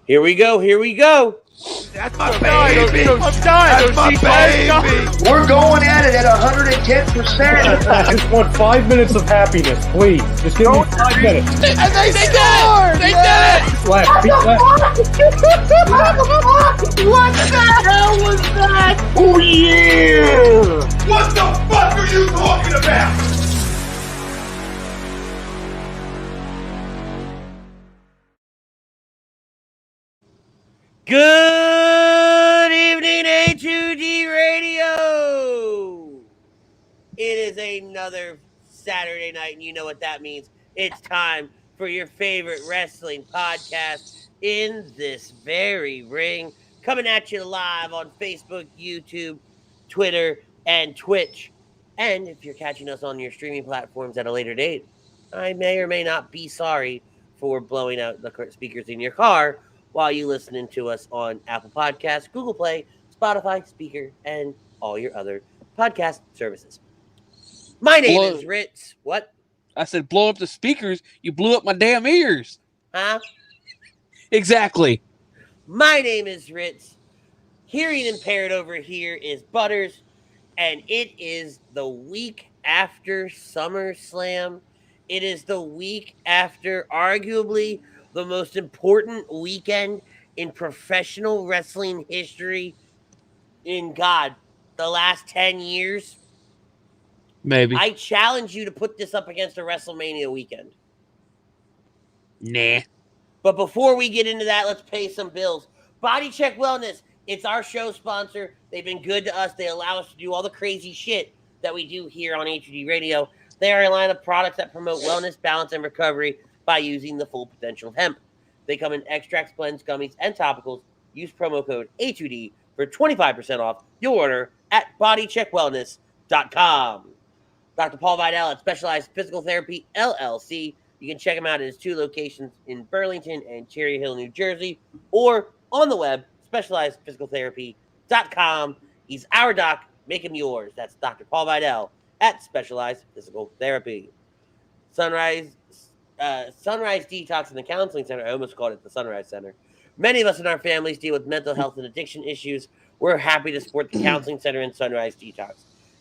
Here we go. That's my baby. I'm dying. That's my baby. We're going at it at 110%. I just want 5 minutes of happiness, please. Just give me 5 minutes. And they scored! They did it! Left, What the hell was that? Oh, yeah! What the fuck are you talking about? Good evening, A2D Radio. It is another Saturday night, and you know what that means. It's time for your favorite wrestling podcast in this very ring. Coming at you live on Facebook, YouTube, Twitter, and Twitch. And if you're catching us on your streaming platforms at a later date, I may or may not be sorry for blowing out the speakers in your car while you listening to us on Apple Podcasts, Google Play, Spotify, Speaker, and all your other podcast services. My name is Ritz. What? I said blow up the speakers. You blew up my damn ears. Huh? Exactly. My name is Ritz. Hearing impaired over here is Butters, and it is the week after SummerSlam. It is the week after arguably the most important weekend in professional wrestling history in, God, the last 10 years. Maybe. I challenge you to put this up against a WrestleMania weekend. Nah. But before we get into that, let's pay some bills. Body Check Wellness, it's our show sponsor. They've been good to us. They allow us to do all the crazy shit that we do here on HUD Radio. They are a line of products that promote wellness, balance, and recovery by using the full potential of hemp. They come in extracts, blends, gummies, and topicals. Use promo code A2D for 25% off your order at bodycheckwellness.com. Dr. Paul Vidal at Specialized Physical Therapy, LLC. You can check him out at his 2 locations in Burlington and Cherry Hill, New Jersey, or on the web, specializedphysicaltherapy.com. He's our doc. Make him yours. That's Dr. Paul Vidal at Specialized Physical Therapy. Sunrise Detox and the Counseling Center. I almost called it the Sunrise Center. Many of us in our families deal with mental health and addiction issues. We're happy to support the Counseling Center and Sunrise Detox.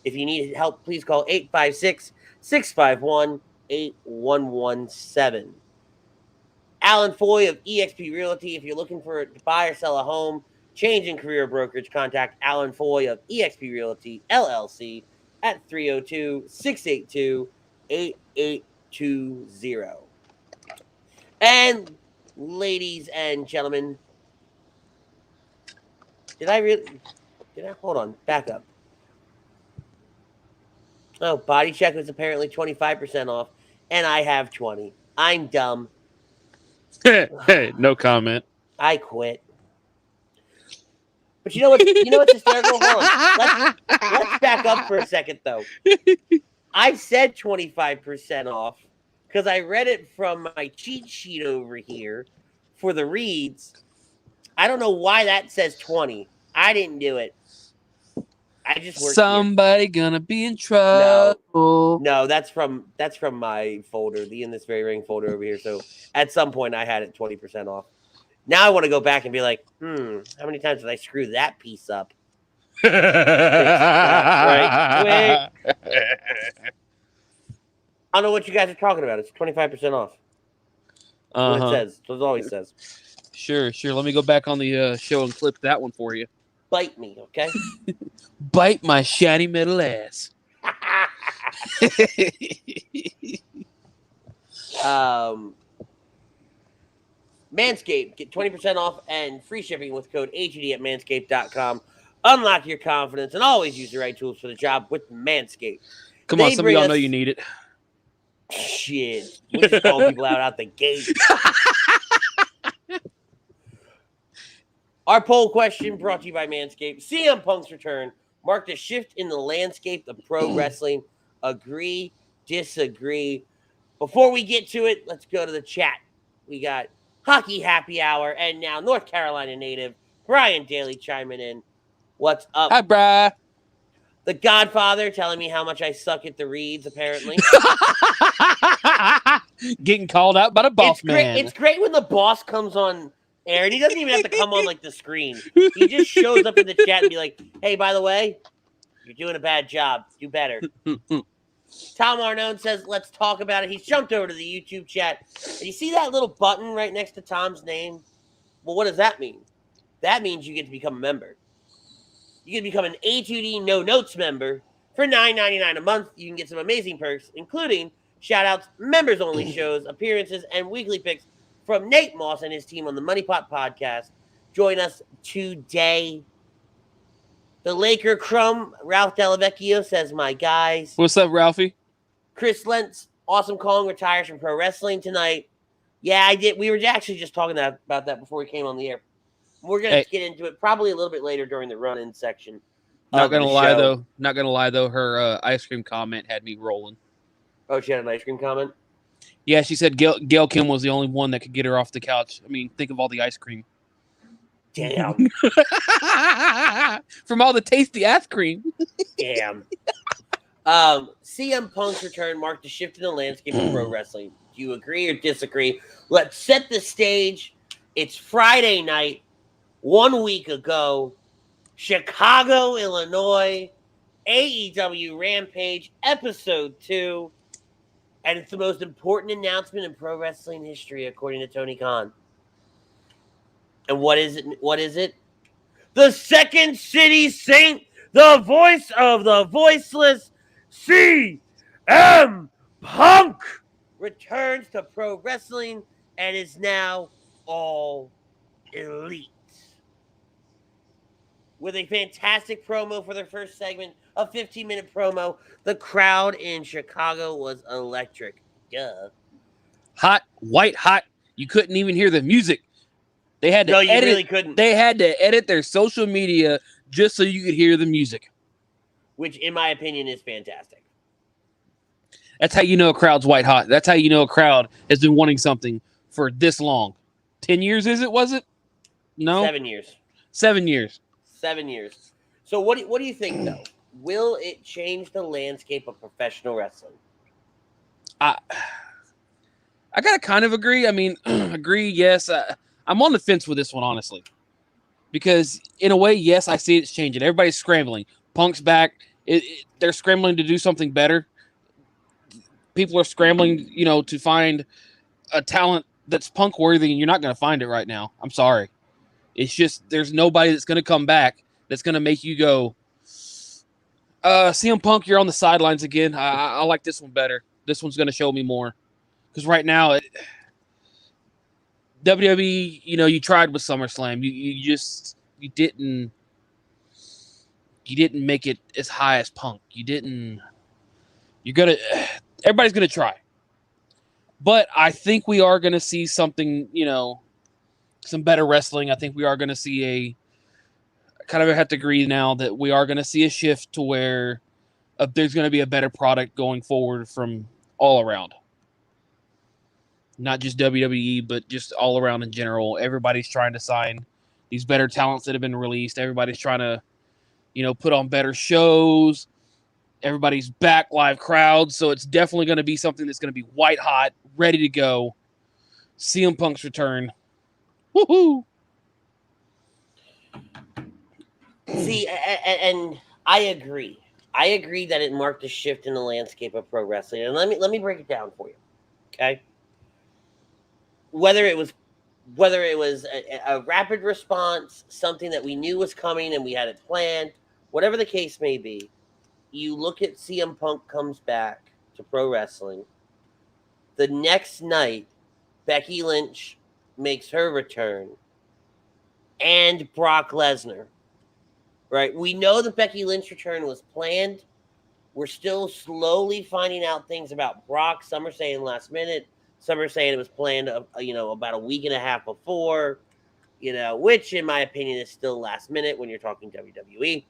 If you need help, please call 856-651-8117. Alan Foy of eXp Realty. If you're looking to buy or sell a home, change in career brokerage, contact Alan Foy of eXp Realty, LLC at 302-682-8820. And ladies and gentlemen, hold on, back up. Oh, Body Check was apparently 25% off, and I have 20. I'm dumb. Hey, no comment. I quit. But you know what's hysterical? Hold on. Let's back up for a second, though. I said 25% off because I read it from my cheat sheet over here for the reads. I don't know why that says 20. I didn't do it. I just worked Somebody gonna be in trouble. No, that's from my folder, the In This Very Ring folder over here. So at some point I had it 20% off. Now I want to go back and be like, how many times did I screw that piece up? Right, quick. I don't know what you guys are talking about. It's 25% off. What it says. So it always says. Sure. Let me go back on the show and clip that one for you. Bite me, okay? Bite my shiny metal ass. Manscaped, get 20% off and free shipping with code HUD at manscaped.com. Unlock your confidence and always use the right tools for the job with Manscaped. Come on, some of y'all know you need it. Shit. We're just calling people out the gate. Our poll question brought to you by Manscaped. CM Punk's return marked a shift in the landscape of pro wrestling. Agree, disagree. Before we get to it, let's go to the chat. We got Hockey Happy Hour and now North Carolina native Brian Daly chiming in. What's up? Hi, Bri. The Godfather telling me how much I suck at the reads, apparently. Getting called out by the boss man. It's great when the boss comes on Aaron, he doesn't even have to come on like the screen. He just shows up in the chat and be like, hey, by the way, you're doing a bad job. Do better. Tom Arnone says, let's talk about it. He's jumped over to the YouTube chat. And you see that little button right next to Tom's name? Well, what does that mean? That means you get to become a member. You can become an A2D No Notes member for $9.99 a month. You can get some amazing perks, including shout-outs, members-only shows, appearances, and weekly picks from Nate Moss and his team on the Money Pot Podcast. Join us today. The Laker Crumb, Ralph Delavecchio says, my guys. What's up, Ralphie? Chris Lentz, Awesome Kong retires from pro wrestling tonight. Yeah, I did. We were actually just talking about that before we came on the air. We're going to get into it probably a little bit later during the run-in section. Not going to lie, though. Her ice cream comment had me rolling. Oh, she had an ice cream comment? Yeah, she said Gail Kim was the only one that could get her off the couch. I mean, think of all the ice cream. Damn. From all the tasty ice cream. Damn. CM Punk's return marked a shift in the landscape of pro wrestling. Do you agree or disagree? Let's set the stage. It's Friday night, 1 week ago, Chicago, Illinois, AEW Rampage, Episode 2. And it's the most important announcement in pro wrestling history, according to Tony Khan. And what is it? What is it? The Second City Saint, the voice of the voiceless, CM Punk, returns to pro wrestling and is now all elite. With a fantastic promo for their first segment, a 15-minute promo, the crowd in Chicago was electric. Duh. Hot, white hot. You couldn't even hear the music. They had to edit. Really couldn't. They had to edit their social media just so you could hear the music. Which, in my opinion, is fantastic. That's how you know a crowd's white hot. That's how you know a crowd has been wanting something for this long. 10 years, was it? No? 7 years. 7 years. 7 years. So what do you think, though? Will it change the landscape of professional wrestling? I gotta kind of agree. I mean, agree, yes. I'm on the fence with this one, honestly. Because, in a way, yes, I see it's changing. Everybody's scrambling. Punk's back. They're scrambling to do something better. People are scrambling, to find a talent that's Punk-worthy, and you're not going to find it right now. I'm sorry. It's just there's nobody that's going to come back that's going to make you go, CM Punk, you're on the sidelines again. I like this one better. This one's going to show me more. Because right now, WWE, you tried with SummerSlam. You didn't make it as high as Punk. Everybody's going to try. But I think we are going to see something, some better wrestling. I think we are going to see I have to agree now that we are going to see a shift to where there's going to be a better product going forward from all around. Not just WWE, but just all around in general. Everybody's trying to sign these better talents that have been released. Everybody's trying to, put on better shows. Everybody's back, live crowds. So it's definitely going to be something that's going to be white hot, ready to go. CM Punk's return. Woohoo! See, and I agree. I agree that it marked a shift in the landscape of pro wrestling. And let me break it down for you. Okay? Whether it was a rapid response, something that we knew was coming and we had it planned, whatever the case may be, you look at CM Punk comes back to pro wrestling. The next night, Becky Lynch makes her return, and Brock Lesnar. Right? We know the Becky Lynch return was planned. We're still slowly finding out things about Brock. Some are saying last minute. Some are saying it was planned, about a week and a half before, which in my opinion is still last minute when you're talking WWE.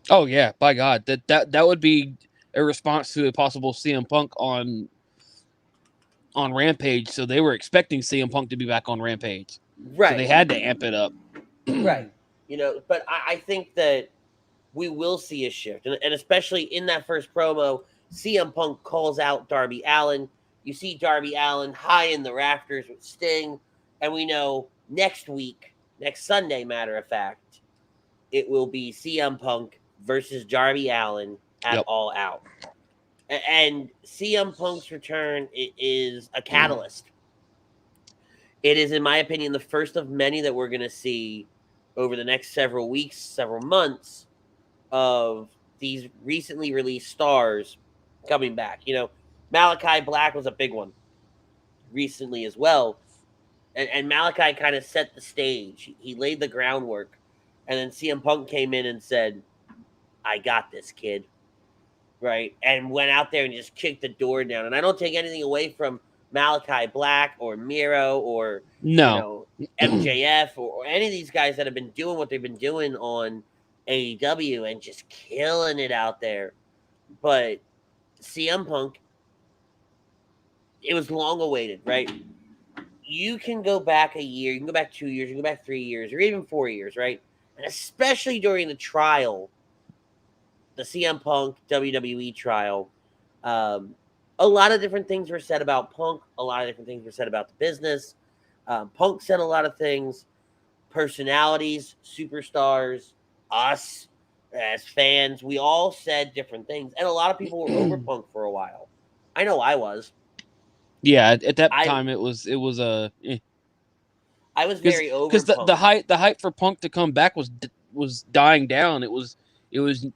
Oh yeah, by God, that would be a response to a possible CM Punk on Rampage. So they were expecting CM Punk to be back on Rampage, right? So they had to amp it up, right? But I think that we will see a shift, and especially in that first promo, CM Punk calls out Darby Allen. You see Darby Allen high in the rafters with Sting, and we know next week next Sunday, matter of fact, it will be CM Punk versus Darby Allen at All Out. And CM Punk's return is a catalyst. It is, in my opinion, the first of many that we're going to see over the next several weeks, several months of these recently released stars coming back. You know, Malachi Black was a big one recently as well. And Malachi kind of set the stage. He laid the groundwork. And then CM Punk came in and said, I got this, kid. Right? And went out there and just kicked the door down. And I don't take anything away from Malachi Black or Miro or MJF or any of these guys that have been doing what they've been doing on AEW and just killing it out there. But CM Punk, it was long awaited, right? You can go back a year, you can go back 2 years, you can go back 3 years, or even 4 years, right? And especially during the trial, the CM Punk WWE trial, a lot of different things were said about Punk. A lot of different things were said about the business. Punk said a lot of things. Personalities, superstars, us as fans, we all said different things. And a lot of people were over Punk for a while. I know I was. Yeah, at that time it was I was very over because Punk. the hype for Punk to come back was dying down. It was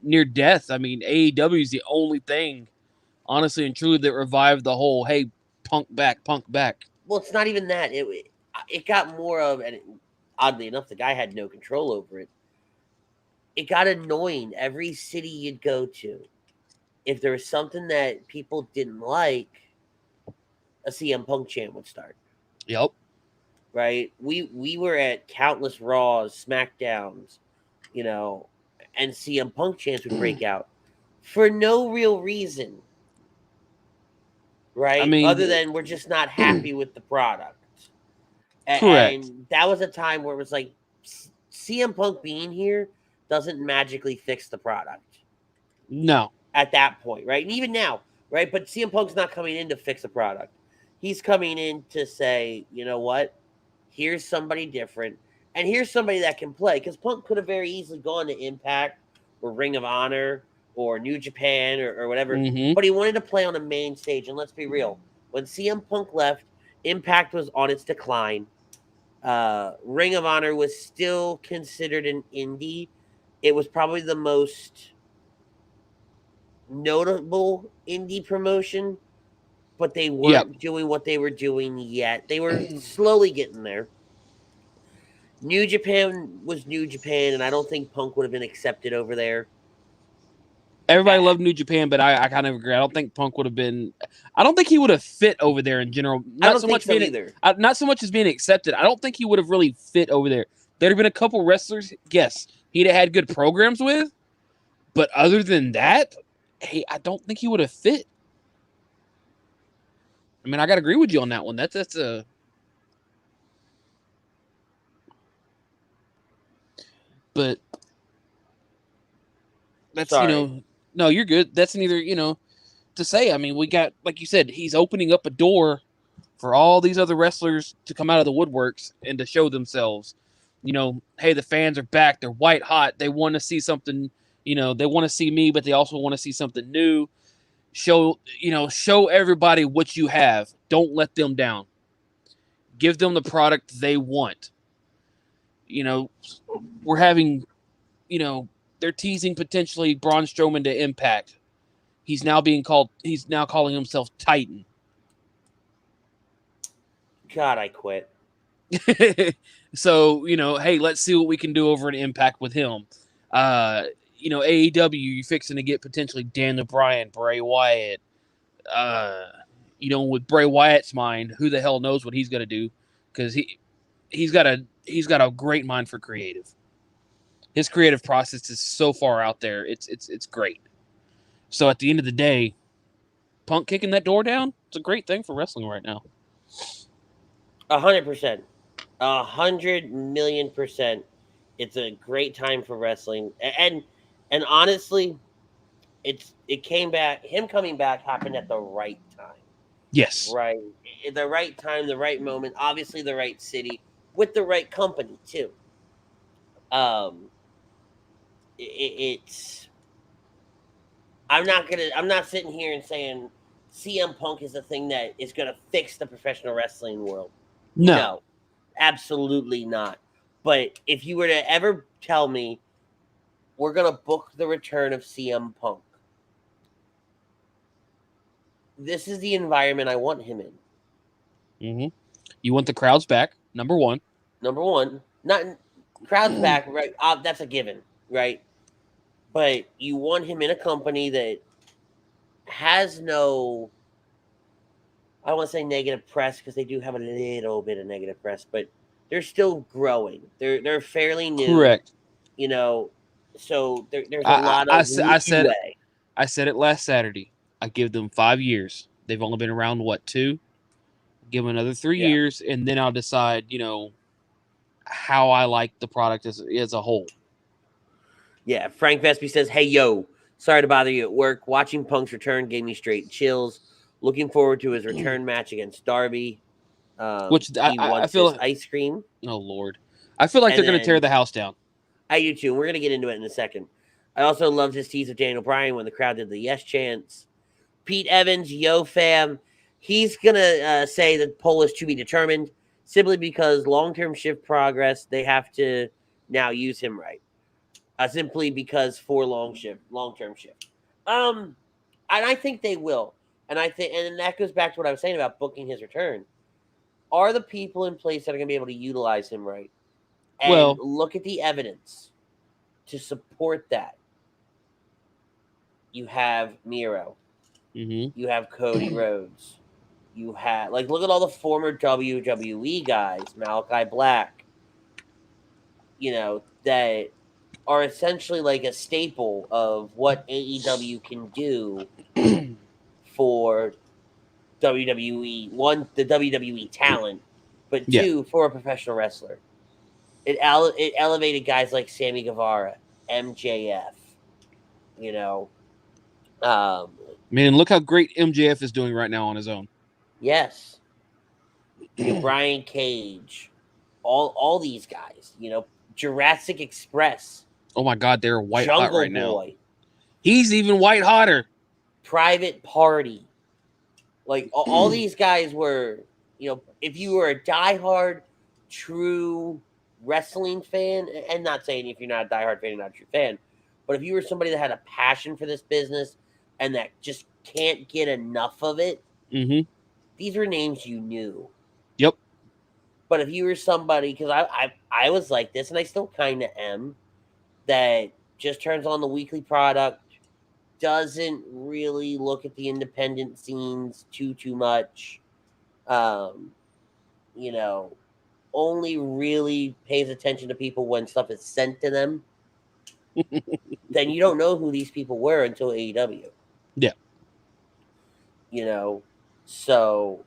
near death. I mean, AEW is the only thing, honestly and truly, that revived the whole hey, Punk back. Well, it's not even that. It got more of, and oddly enough, the guy had no control over it. It got annoying. Every city you'd go to, if there was something that people didn't like, a CM Punk chant would start. Yep. Right? We were at countless Raws, Smackdowns, and CM Punk chants would break out for no real reason. Right? I mean, other than we're just not happy with the product. Correct. And that was a time where it was like CM Punk being here doesn't magically fix the product. No. At that point, right? And even now, right? But CM Punk's not coming in to fix a product. He's coming in to say, you know what? Here's somebody different. And here's somebody that can play. Because Punk could have very easily gone to Impact or Ring of Honor or New Japan or whatever. Mm-hmm. But he wanted to play on a main stage. And let's be real. When CM Punk left, Impact was on its decline. Ring of Honor was still considered an indie. It was probably the most notable indie promotion, but they weren't doing what they were doing yet. They were slowly getting there. New Japan was New Japan, and I don't think Punk would have been accepted over there. Everybody loved New Japan, but I kind of agree. I don't think Punk would have been. I don't think he would have fit over there in general. Not so much either. Not so much as being accepted. I don't think he would have really fit over there. There'd have been a couple wrestlers, yes, he'd have had good programs with, but other than that, I don't think he would have fit. I mean, I gotta agree with you on that one. That's a. But that's Sorry. No, you're good. That's neither to say. I mean, we got, like you said, he's opening up a door for all these other wrestlers to come out of the woodworks and to show themselves. Hey, the fans are back. They're white hot. They want to see something. They want to see me, but they also want to see something new. Show everybody what you have. Don't let them down. Give them the product they want. We're having, they're teasing potentially Braun Strowman to Impact. He's now calling himself Titan. God, I quit. So, hey, let's see what we can do over at Impact with him. AEW, you're fixing to get potentially Daniel Bryan, Bray Wyatt. With Bray Wyatt's mind, who the hell knows what he's going to do? Because he's got a great mind for creative. His creative process is so far out there. It's great. So at the end of the day, Punk kicking that door down, it's a great thing for wrestling right now. 100%. 100,000,000%. It's a great time for wrestling. And honestly, him coming back happened at the right time. Yes. Right. The right time, the right moment, obviously the right city, with the right company too. It's I'm not sitting here and saying CM Punk is the thing that is gonna fix the professional wrestling world. No, absolutely not. But if you were to ever tell me we're gonna book the return of CM Punk, this is the environment I want him in. Mm-hmm. You want the crowds back, number one. Number one, not crowds back, right? That's a given, right? But you want him in a company that has no, I don't want to say negative press because they do have a little bit of negative press, but they're still growing. They're fairly new. Correct. You know, so there's a lot of I said leeway. I said it last Saturday. I give them 5 years. They've only been around, what, 2? Give them another 3 years, and then I'll decide, how I like the product as a whole. Yeah, Frank Vespi says, "Hey, yo, sorry to bother you at work. Watching Punk's return gave me straight chills. Looking forward to his return match against Darby. Which he I wants feel his ice cream. Oh, Lord. I feel like they're going to tear the house down. I do, too. We're going to get into it in a second. I also loved his tease of Daniel Bryan when the crowd did the yes chants. Pete Evans, yo, fam. He's going to say that poll is to be determined simply because long-term shift progress, they have to now use him right. Simply because for long-term shift. And I think they will. And that goes back to what I was saying about booking his return. Are the people in place that are going to be able to utilize him right? And look at the evidence to support that. You have Miro. Mm-hmm. You have Cody Rhodes. You have, look at all the former WWE guys, Malachi Black, that are essentially like a staple of what AEW can do for WWE. One, the WWE talent, but two, for a professional wrestler. It elevated guys like Sammy Guevara, MJF. Man, look how great MJF is doing right now on his own. Yes. Brian Cage, all these guys. Jurassic Express. Oh my God, they're white hot right now. He's even white hotter. Private Party. All these guys were, if you were a diehard, true wrestling fan, and not saying if you're not a diehard fan, you're not a true fan, but if you were somebody that had a passion for this business and that just can't get enough of it, these were names you knew. Yep. But if you were somebody, because I was like this, and I still kind of am, that just turns on the weekly product, doesn't really look at the independent scenes too much, only really pays attention to people when stuff is sent to them, then you don't know who these people were until AEW. Yeah. So,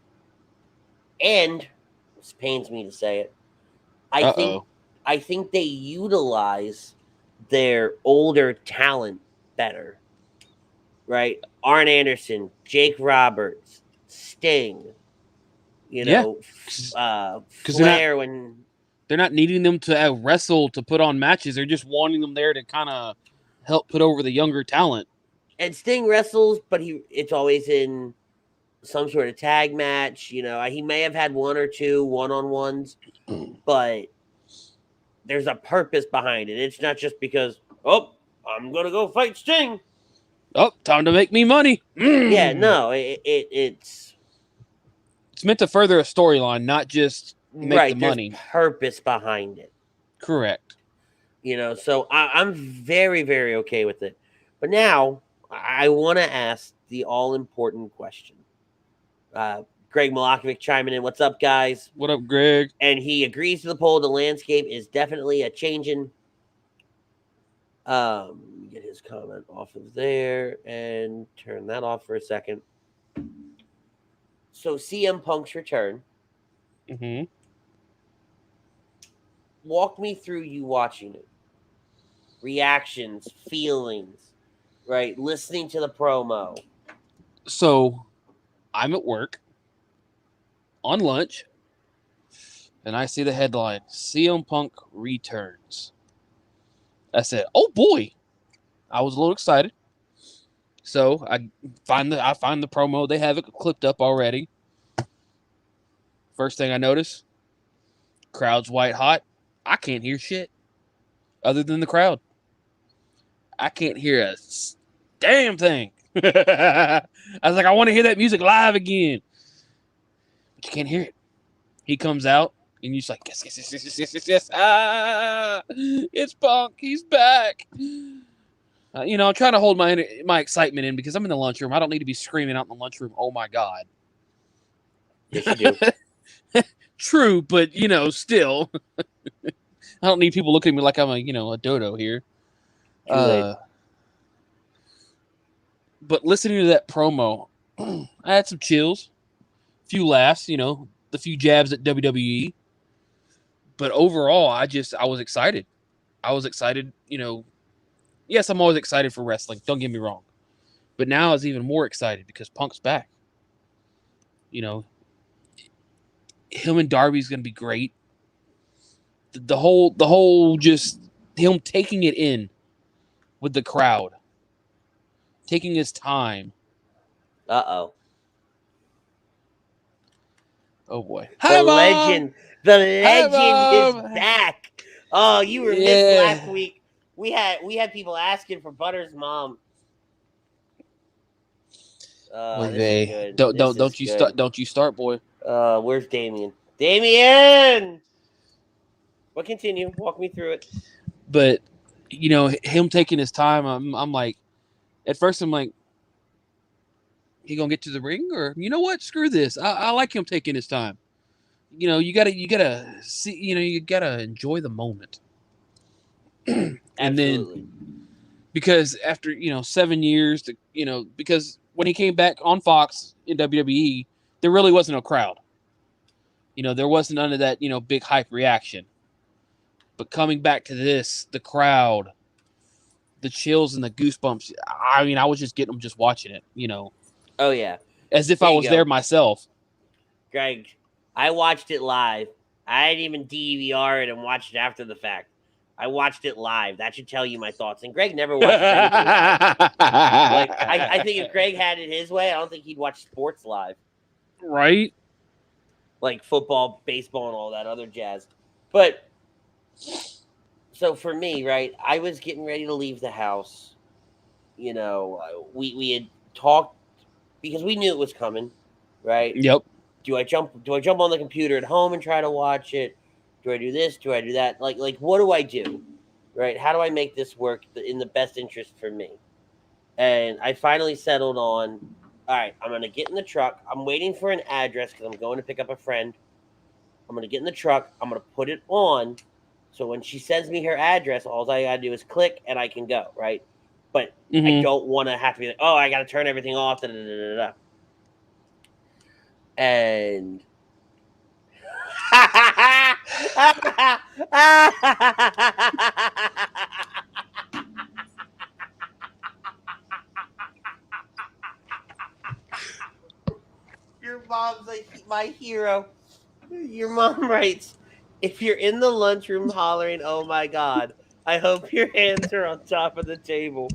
and this pains me to say it, I think they utilize their older talent better. Right? Arn Anderson, Jake Roberts, Sting, Flair, when they're not needing them to wrestle to put on matches. They're just wanting them there to kind of help put over the younger talent. And Sting wrestles, but it's always in some sort of tag match. He may have had one or two one-on-ones, but there's a purpose behind it. It's not just because, I'm going to go fight Sting. Oh, time to make me money. Yeah, no, it's meant to further a storyline, not just make the money. There's purpose behind it. Correct. So I'm very, very okay with it. But now I want to ask the all-important question. Greg Milakovic chiming in. What's up, guys? What up, Greg? And he agrees to the poll. The landscape is definitely a changing. Get his comment off of there and turn that off for a second. So CM Punk's return. Mm-hmm. Walk me through you watching it. Reactions, feelings, right? Listening to the promo. So I'm at work on lunch and I see the headline, CM Punk returns. I said, "Oh boy," I was a little excited. So I find the promo. They have it clipped up already. First thing I notice, crowd's white hot. I can't hear shit other than the crowd. I can't hear a damn thing. I was like, I want to hear that music live again. But you can't hear it. He comes out, and you're just like, yes. Ah, it's Punk. He's back. I'm trying to hold my excitement in because I'm in the lunchroom. I don't need to be screaming out in the lunchroom. Oh, my God. Yes, you do. True, but, still. I don't need people looking at me like I'm a dodo here. But listening to that promo, I had some chills, a few laughs, the few jabs at WWE. But overall, I was excited. I was excited, Yes, I'm always excited for wrestling. Don't get me wrong. But now I was even more excited because Punk's back. Him and Darby's going to be great. The whole just him taking it in with the crowd. Taking his time. Uh-oh. Oh, boy. The legend is back. Oh, you were missed last week. We had people asking for Butter's mom. Don't you start, boy. Where's Damien? Damien! Well, continue. Walk me through it. But him taking his time, I'm like, at first I'm like, he gonna get to the ring, or you know what? Screw this. I like him taking his time. You gotta see. You gotta enjoy the moment. And then, because after 7 years, because when he came back on Fox in WWE, there really wasn't no crowd. There wasn't none of that big hype reaction. But coming back to this, the crowd, the chills and the goosebumps. I mean, I was just getting them just watching it. Oh yeah, as if I was there myself. Greg, I watched it live. I didn't even DVR it and watched it after the fact. I watched it live. That should tell you my thoughts. And Greg never watches anything live. I think if Greg had it his way, I don't think he'd watch sports live. Right? Like football, baseball, and all that other jazz. But, so for me, right, I was getting ready to leave the house. We had talked, because we knew it was coming, right? Yep. Do I jump on the computer at home and try to watch it? Do I do this? Do I do that? Like what do I do? Right? How do I make this work in the best interest for me? And I finally settled on, all right, I'm going to get in the truck. I'm waiting for an address because I'm going to pick up a friend. I'm going to get in the truck. I'm going to put it on. So when she sends me her address, all I got to do is click and I can go, right? But I don't want to have to be like, oh, I got to turn everything off. And your mom's like my hero. Your mom writes, if you're in the lunchroom hollering, oh my God, I hope your hands are on top of the table.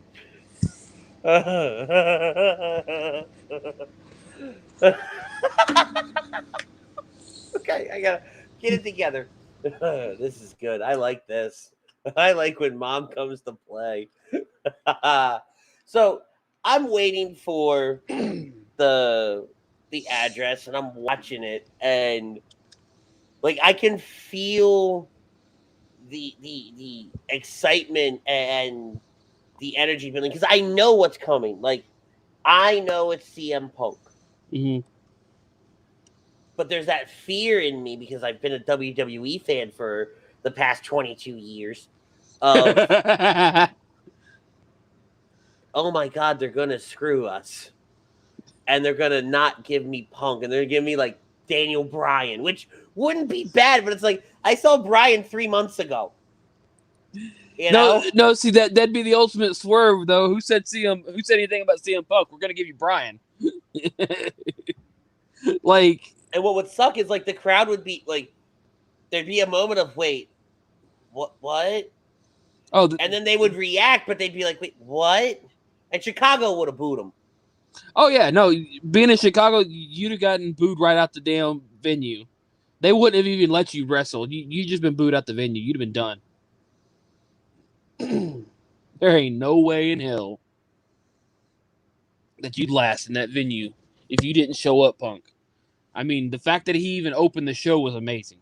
Okay, I gotta get it together. This is good. I like this. I like when mom comes to play. So I'm waiting for the address and I'm watching it, and like I can feel the excitement and the energy building because I know what's coming. Like I know it's CM Punk. Mm-hmm. But there's that fear in me because I've been a WWE fan for the past 22 years. Oh my God, they're going to screw us. And they're going to not give me Punk. And they're going to give me like Daniel Bryan, which wouldn't be bad. But it's like, I saw Bryan 3 months ago. No, see, that'd be the ultimate swerve, though. Who said anything about CM Punk? We're going to give you Bryan. And what would suck is like the crowd would be like, there'd be a moment of wait, what? And then they would react, but they'd be like, wait, what? And Chicago would have booed them. Oh, yeah. No, being in Chicago, you'd have gotten booed right out the damn venue. They wouldn't have even let you wrestle. You just been booed out the venue. You'd have been done. There ain't no way in hell that you'd last in that venue if you didn't show up, Punk. I mean, the fact that he even opened the show was amazing.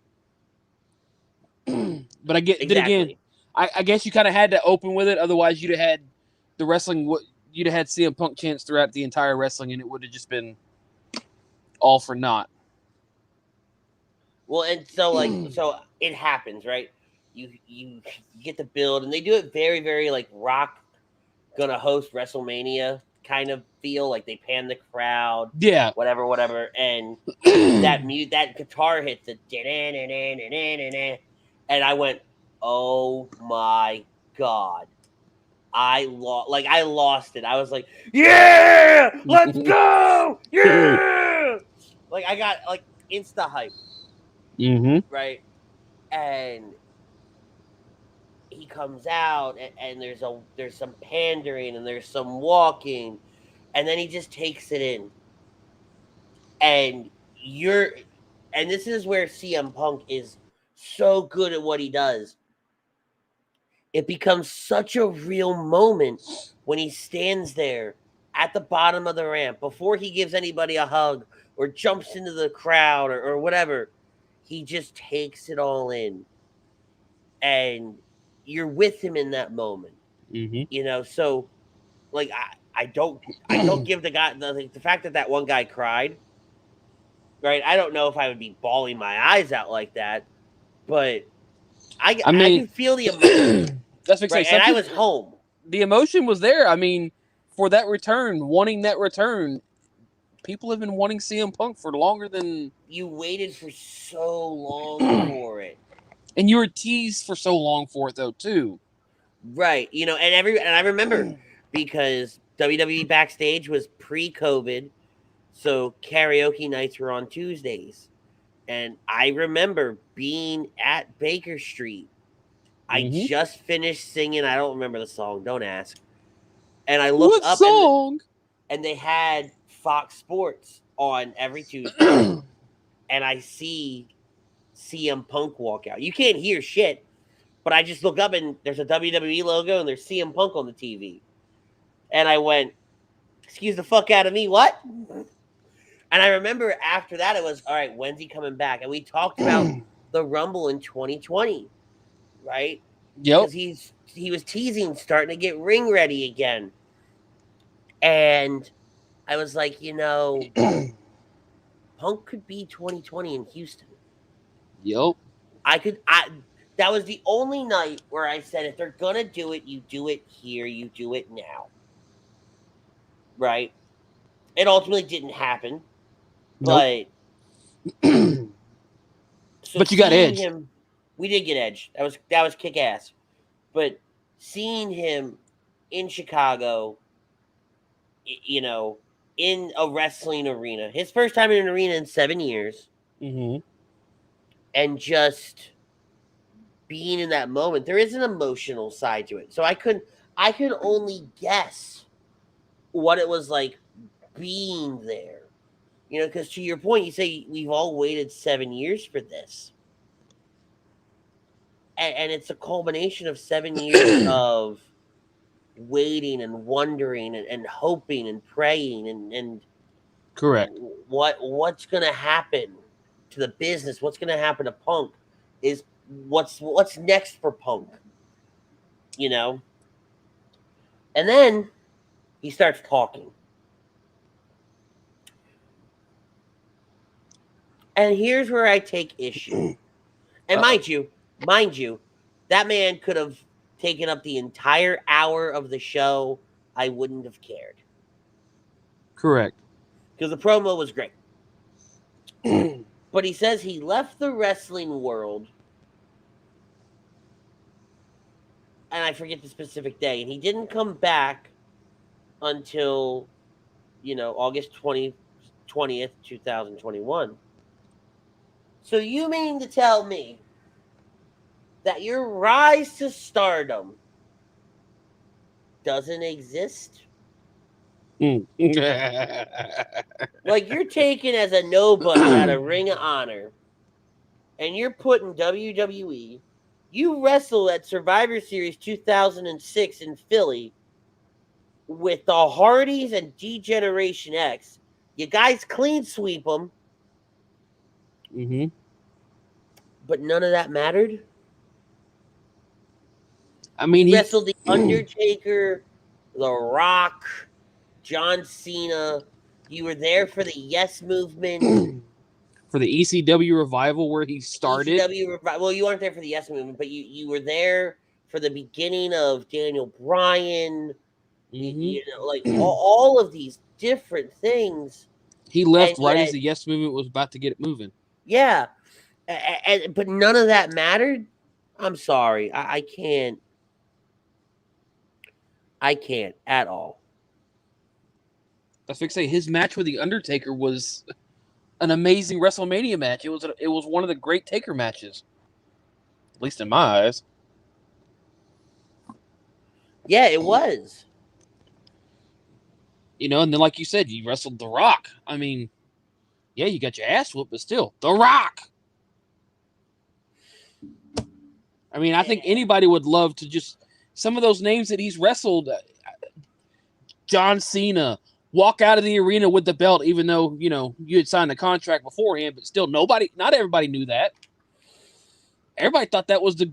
But Exactly. then again, I guess you kind of had to open with it. Otherwise, you'd have had the wrestling. You'd have had CM Punk chants throughout the entire wrestling, and it would have just been all for naught. Well, and so it happens, right? You get the build, and they do it very, very like Rock gonna host WrestleMania kind of feel. Like they pan the crowd, Yeah, whatever, and that guitar hits the and I went, oh my god. I lost it. I was like, yeah, let's go, yeah. Like I got like insta hype, right? And he comes out, and there's some pandering, and there's some walking, and then he just takes it in. And this is where CM Punk is so good at what he does. It becomes such a real moment when he stands there at the bottom of the ramp before he gives anybody a hug or jumps into the crowd or whatever. He just takes it all in. And you're with him in that moment. You know, so like I don't give the guy the fact that one guy cried, right? I don't know if I would be bawling my eyes out like that, but I can feel the emotion. That's what right, and I was home. The emotion was there. I mean, for that return, wanting that return, people have been wanting CM Punk for longer than you waited for so long for it, and you were teased for so long for it though too. Right, you know, and I remember because WWE Backstage was pre-COVID, so karaoke nights were on Tuesdays, and I remember being at Baker Street. I just finished singing. I don't remember the song. Don't ask. And I looked up and they had Fox Sports on every Tuesday. And I see CM Punk walk out. You can't hear shit, but I just look up and there's a WWE logo and there's CM Punk on the TV. And I went, excuse the fuck out of me, what? And I remember after that it was, all right, when's he coming back? And we talked about the Rumble in 2020. Right? Yep. Because he was teasing starting to get ring ready again. And I was like, you know, Punk could be 2020 in Houston. Yep. That was the only night where I said, if they're gonna do it, you do it here, you do it now. Right? It ultimately didn't happen. Nope. But you got Edge. We did get Edge. That was kick ass. But seeing him in Chicago, you know, in a wrestling arena, his first time in an arena in 7 years, and just being in that moment, there is an emotional side to it. So I could only guess what it was like being there. You know, because to your point, you say we've all waited 7 years for this. And it's a culmination of 7 years of waiting and wondering and hoping and praying and correct. What's going to happen to the business? What's going to happen to Punk? Is what's next for Punk? You know? And then he starts talking. And here's where I take issue. And mind you, that man could have taken up the entire hour of the show. I wouldn't have cared. Correct. Because the promo was great. But he says he left the wrestling world, and I forget the specific day, and he didn't come back until, you know, August 20th, 2021. So you mean to tell me that your rise to stardom doesn't exist. Mm. Like, you're taken as a nobody out of Ring of Honor, and you're put in WWE. You wrestle at Survivor Series 2006 in Philly with the Hardys and D-Generation X. You guys clean sweep them, Mm-hmm. but none of that mattered. I mean, You he wrestled The Undertaker, The Rock, John Cena. You were there for the Yes Movement. for the ECW revival where he started. Well, you weren't there for the Yes Movement, but you were there for the beginning of Daniel Bryan. Mm-hmm. You know, like all of these different things. He left right as the Yes Movement was about to get it moving. Yeah, but none of that mattered. I'm sorry, I can't. I can't at all. I was going to say his match with the Undertaker was an amazing WrestleMania match. It was one of the great Taker matches, at least in my eyes. Yeah, it was. You know, and then like you said, you wrestled The Rock. I mean, yeah, you got your ass whooped, but still, The Rock. I mean, I think anybody would love to just some of those names that he's wrestled. John Cena, walk out of the arena with the belt, even though, you know, you had signed a contract beforehand, but still not everybody knew that. Everybody thought that was the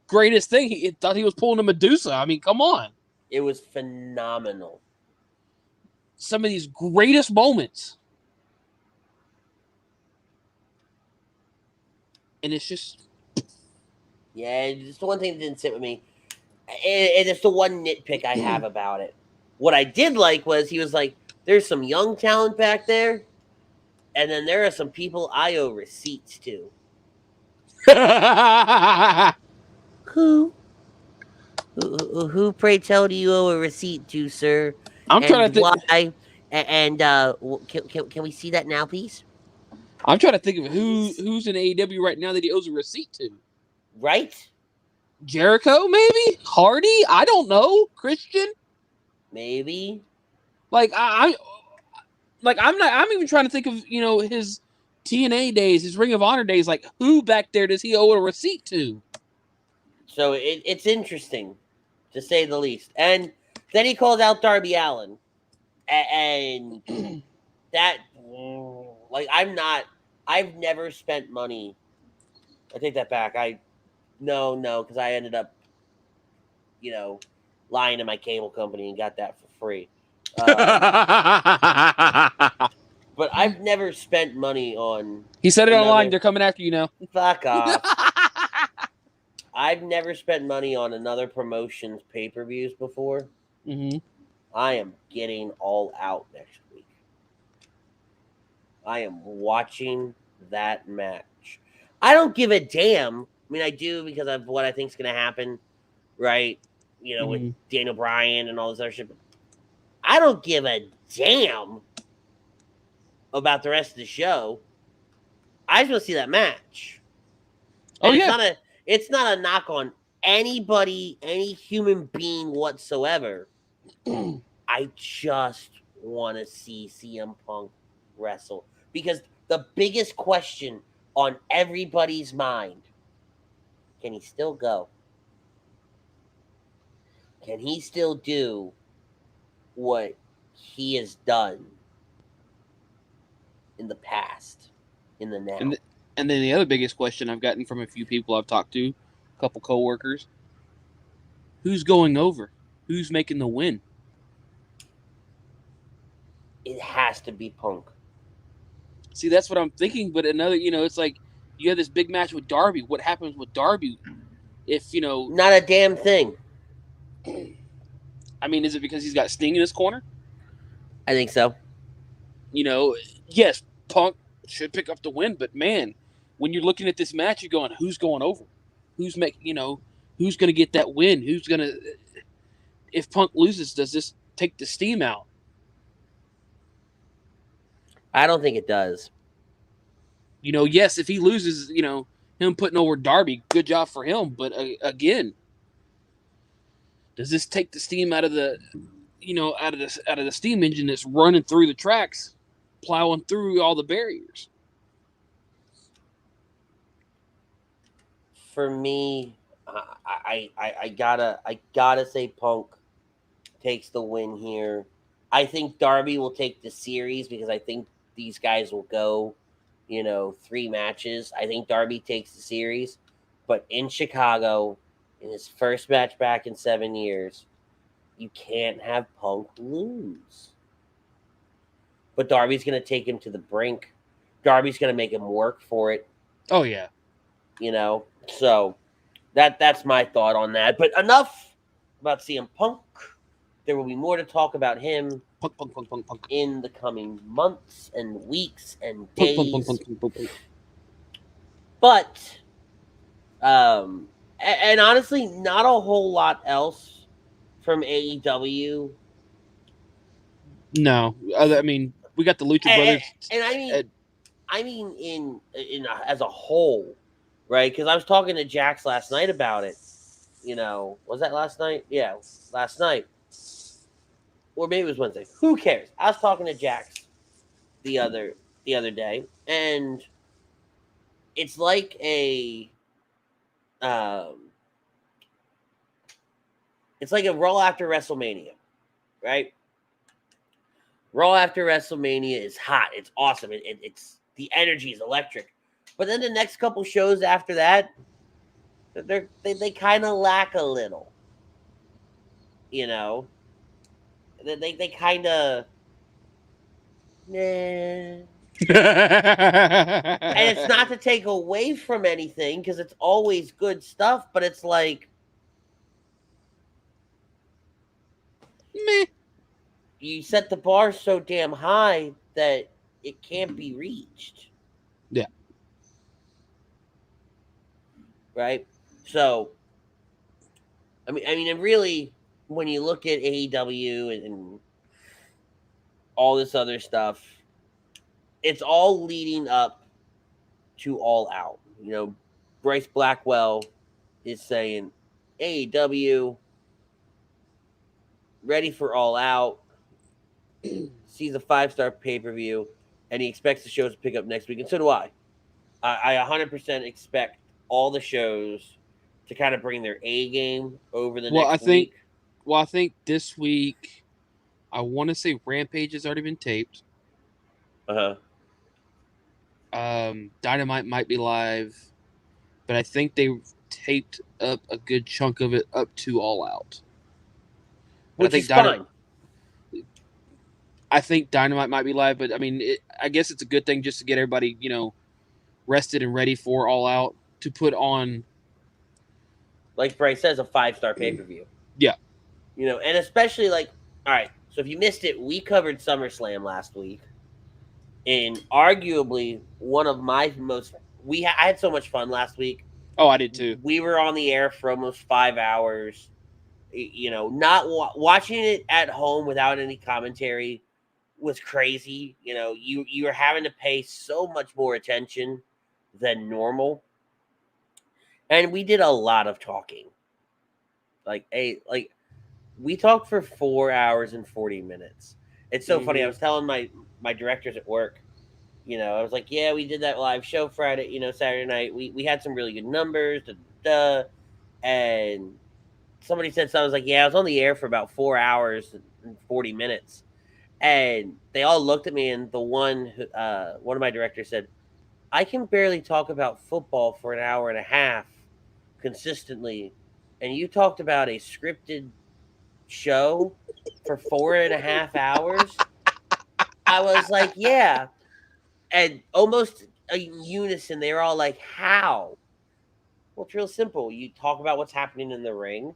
greatest thing. He thought he was pulling a Medusa. I mean, come on. It was phenomenal. Some of these greatest moments. And it's just... Yeah, it's the one thing that didn't sit with me. And it's the one nitpick I have about it. What I did like was he was like, there's some young talent back there, and then there are some people I owe receipts to. Who, pray tell, do you owe a receipt to, sir? I'm trying to think. Why? And can we see that now, please? I'm trying to think of who's in AEW right now that he owes a receipt to. Right? Jericho, maybe? Hardy? I don't know. Christian? Maybe. Like I'm even trying to think of, you know, his TNA days, his Ring of Honor days. Like, who back there does he owe a receipt to? So it's interesting, to say the least. And then he calls out Darby Allen, and that, like, I've never spent money. I take that back. No, because I ended up, you know, lying to my cable company and got that for free. But I've never spent money on... He said it online. They're coming after you now. Fuck off. I've never spent money on another promotion's pay-per-views before. Mm-hmm. I am getting all out next week. I am watching that match. I don't give a damn. I mean, I do because of what I think is going to happen, right? You know, with Daniel Bryan and all this other shit. I don't give a damn about the rest of the show. I just want to see that match. And it's not a knock on anybody, any human being whatsoever. I just want to see CM Punk wrestle. Because the biggest question on everybody's mind, can he still go? Can he still do what he has done in the past, in the now? And then the other biggest question I've gotten from a few people I've talked to, a couple coworkers, who's going over? Who's making the win? It has to be Punk. See, that's what I'm thinking. But another, you know, it's like you have this big match with Darby. What happens with Darby if, you know... Not a damn thing. I mean, is it because he's got Sting in his corner? I think so. You know, yes, Punk should pick up the win, but man, when you're looking at this match, you're going, who's going over? Who's going to get that win? Who's going to... If Punk loses, does this take the steam out? I don't think it does. You know, yes, if he loses, you know, him putting over Darby, good job for him. But again, Does this take the steam out of the steam engine that's running through the tracks, plowing through all the barriers? For me, I gotta say Punk takes the win here. I think Darby will take the series because I think these guys will go, 3 matches. I think Darby takes the series, but in Chicago, in his first match back in 7 years, you can't have Punk lose. But Darby's going to take him to the brink. Darby's going to make him work for it. Oh, yeah. So that's my thought on that. But enough about CM Punk. There will be more to talk about him Punk. in the coming months and weeks and days. Punk. But, and honestly, not a whole lot else from AEW. No, I mean, we got the Lucha Brothers. And I mean, in as a whole, right? Because I was talking to Jax last night about it. Was that last night? Yeah, last night. Or maybe it was Wednesday. Who cares? I was talking to Jax the other day, and it's like a Raw after WrestleMania, right? Raw after WrestleMania is hot. It's awesome. It's the energy is electric. But then the next couple shows after that, they kind of lack a little. They kind of, and it's not to take away from anything because it's always good stuff, but it's like, meh. You set the bar so damn high that it can't be reached. Yeah. Right? So, I mean, and really, when you look at AEW and all this other stuff, it's all leading up to All Out. Bryce Blackwell is saying, AEW, ready for All Out, sees a 5-star pay-per-view, and he expects the shows to pick up next week, and so do I. I 100% expect all the shows to kind of bring their A game over the next week. Well, I think this week, I want to say Rampage has already been taped. Dynamite might be live, but I think they taped up a good chunk of it up to All Out. Which is fine. I think Dynamite might be live, but I mean, I guess it's a good thing just to get everybody, rested and ready for All Out to put on. Like Bryce says, a 5-star pay-per-view. Yeah. And especially all right, so if you missed it, we covered SummerSlam last week. And arguably one of my most, I had so much fun last week. Oh, I did too. We were on the air for almost 5 hours. Not watching it at home without any commentary was crazy. You were having to pay so much more attention than normal. And we did a lot of talking. We talked for 4 hours and 40 minutes. It's so funny. I was telling my directors at work, I was like, yeah, we did that live show Friday, Saturday night. We had some really good numbers. And somebody said something. I was like, yeah, I was on the air for about 4 hours and 40 minutes. And they all looked at me, and one of my directors said, I can barely talk about football for an hour and a half consistently. And you talked about a scripted show for 4.5 hours. I was like, yeah. And almost in unison, they were all like, how? Well, it's real simple. You talk about what's happening in the ring.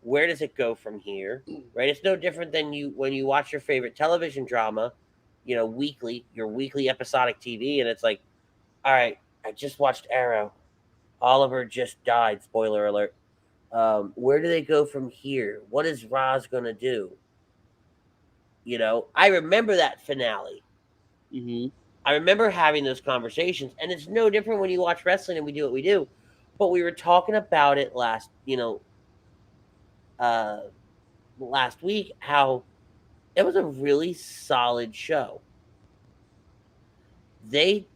Where does it go from here? Right? It's no different than when you watch your favorite television drama, weekly, your weekly episodic TV, and it's like, all right, I just watched Arrow. Oliver just died. Spoiler alert. Where do they go from here? What is Roz going to do? I remember that finale. Mm-hmm. I remember having those conversations, and it's no different when you watch wrestling and we do what we do. But we were talking about it last, last week how it was a really solid show. They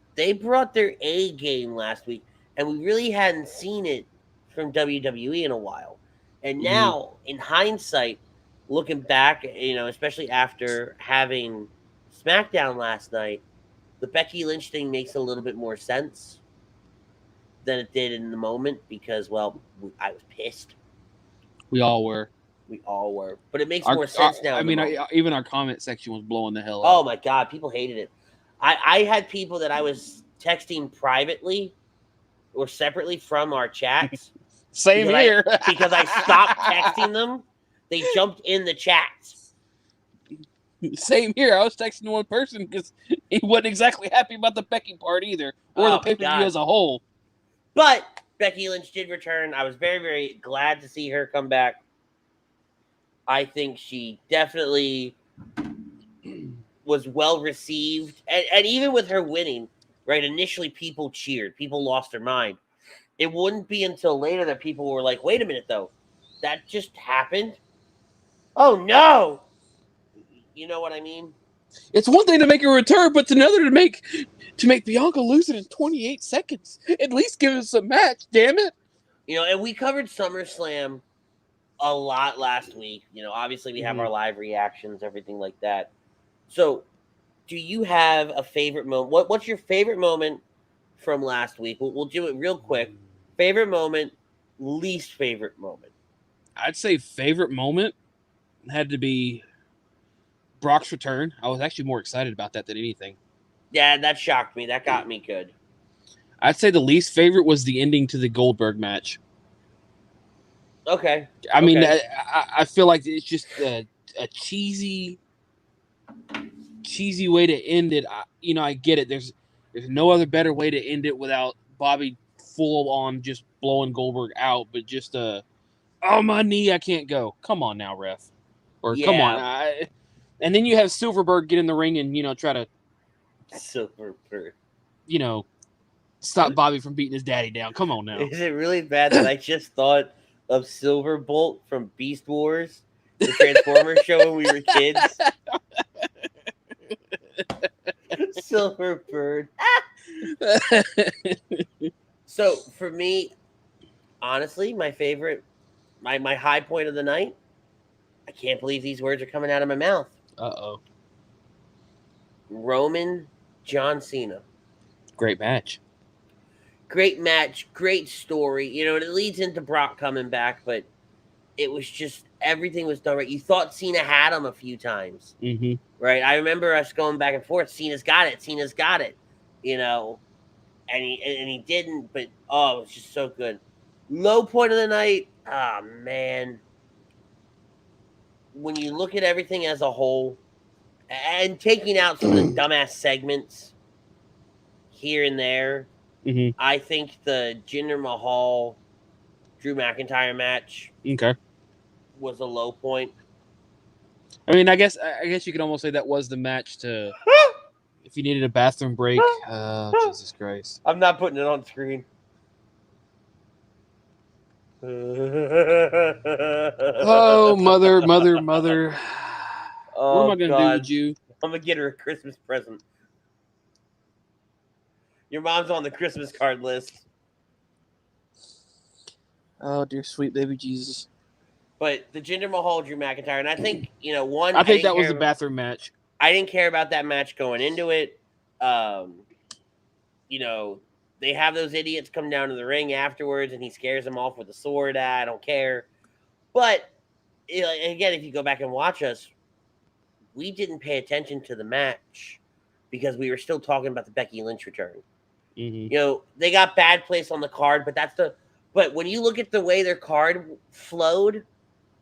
brought their A game last week, and we really hadn't seen it from WWE in a while. And now, in hindsight, looking back, especially after having SmackDown last night, the Becky Lynch thing makes a little bit more sense than it did in the moment because, well, I was pissed. We all were. But it makes more sense now. Even our comment section was blowing the hell up. Oh my God, people hated it. I had people that I was texting privately or separately from our chats. Same here. Because I stopped texting them. They jumped in the chats. Same here. I was texting one person because he wasn't exactly happy about the Becky part either, or the pay-per-view as a whole. But Becky Lynch did return. I was very, very glad to see her come back. I think she definitely was well received. And even with her winning, right, initially people cheered. People lost their mind. It wouldn't be until later that people were like, wait a minute, though. That just happened? Oh, no! You know what I mean? It's one thing to make a return, but it's another to make Bianca lose it in 28 seconds. At least give us a match, damn it. And we covered SummerSlam a lot last week. Obviously we have our live reactions, everything like that. So, do you have a favorite moment? What's your favorite moment from last week? We'll do it real quick. Favorite moment, least favorite moment. I'd say favorite moment had to be Brock's return. I was actually more excited about that than anything. Yeah, that shocked me. That got me good. I'd say the least favorite was the ending to the Goldberg match. Okay. I mean, I feel like it's just a cheesy way to end it. I get it. There's no other better way to end it without Bobby full on just blowing Goldberg out, but just my knee, I can't go. Come on now, ref. Or come on. And then you have Silverberg get in the ring and, try to Silverberg. Stop Bobby from beating his daddy down. Come on now. Is it really bad that I just thought of Silverbolt from Beast Wars, the Transformers show when we were kids? Silverbird. So for me, honestly, my favorite, my high point of the night, I can't believe these words are coming out of my mouth. Uh-oh. Roman John Cena. Great match. Great match, great story. It leads into Brock coming back, but it was just, everything was done right. You thought Cena had him a few times. Mm-hmm. Right? I remember us going back and forth. Cena's got it. And he didn't, but, it was just so good. Low point of the night, man. When you look at everything as a whole, and taking out some of the dumbass segments here and there, I think the Jinder Mahal Drew McIntyre match was a low point. I mean, I guess you could almost say that was the match to if you needed a bathroom break. Jesus Christ. I'm not putting it on screen. Oh, mother. Oh, what am I going to do with you? I'm going to get her a Christmas present. Your mom's on the Christmas card list. Oh, dear sweet baby Jesus. But the Jinder Mahal Drew McIntyre, and I think, I think that was a bathroom match. I didn't care about that match going into it. They have those idiots come down to the ring afterwards, and he scares them off with a sword. I don't care. But, again, if you go back and watch us, we didn't pay attention to the match because we were still talking about the Becky Lynch return. Mm-hmm. They got bad place on the card, but when you look at the way their card flowed,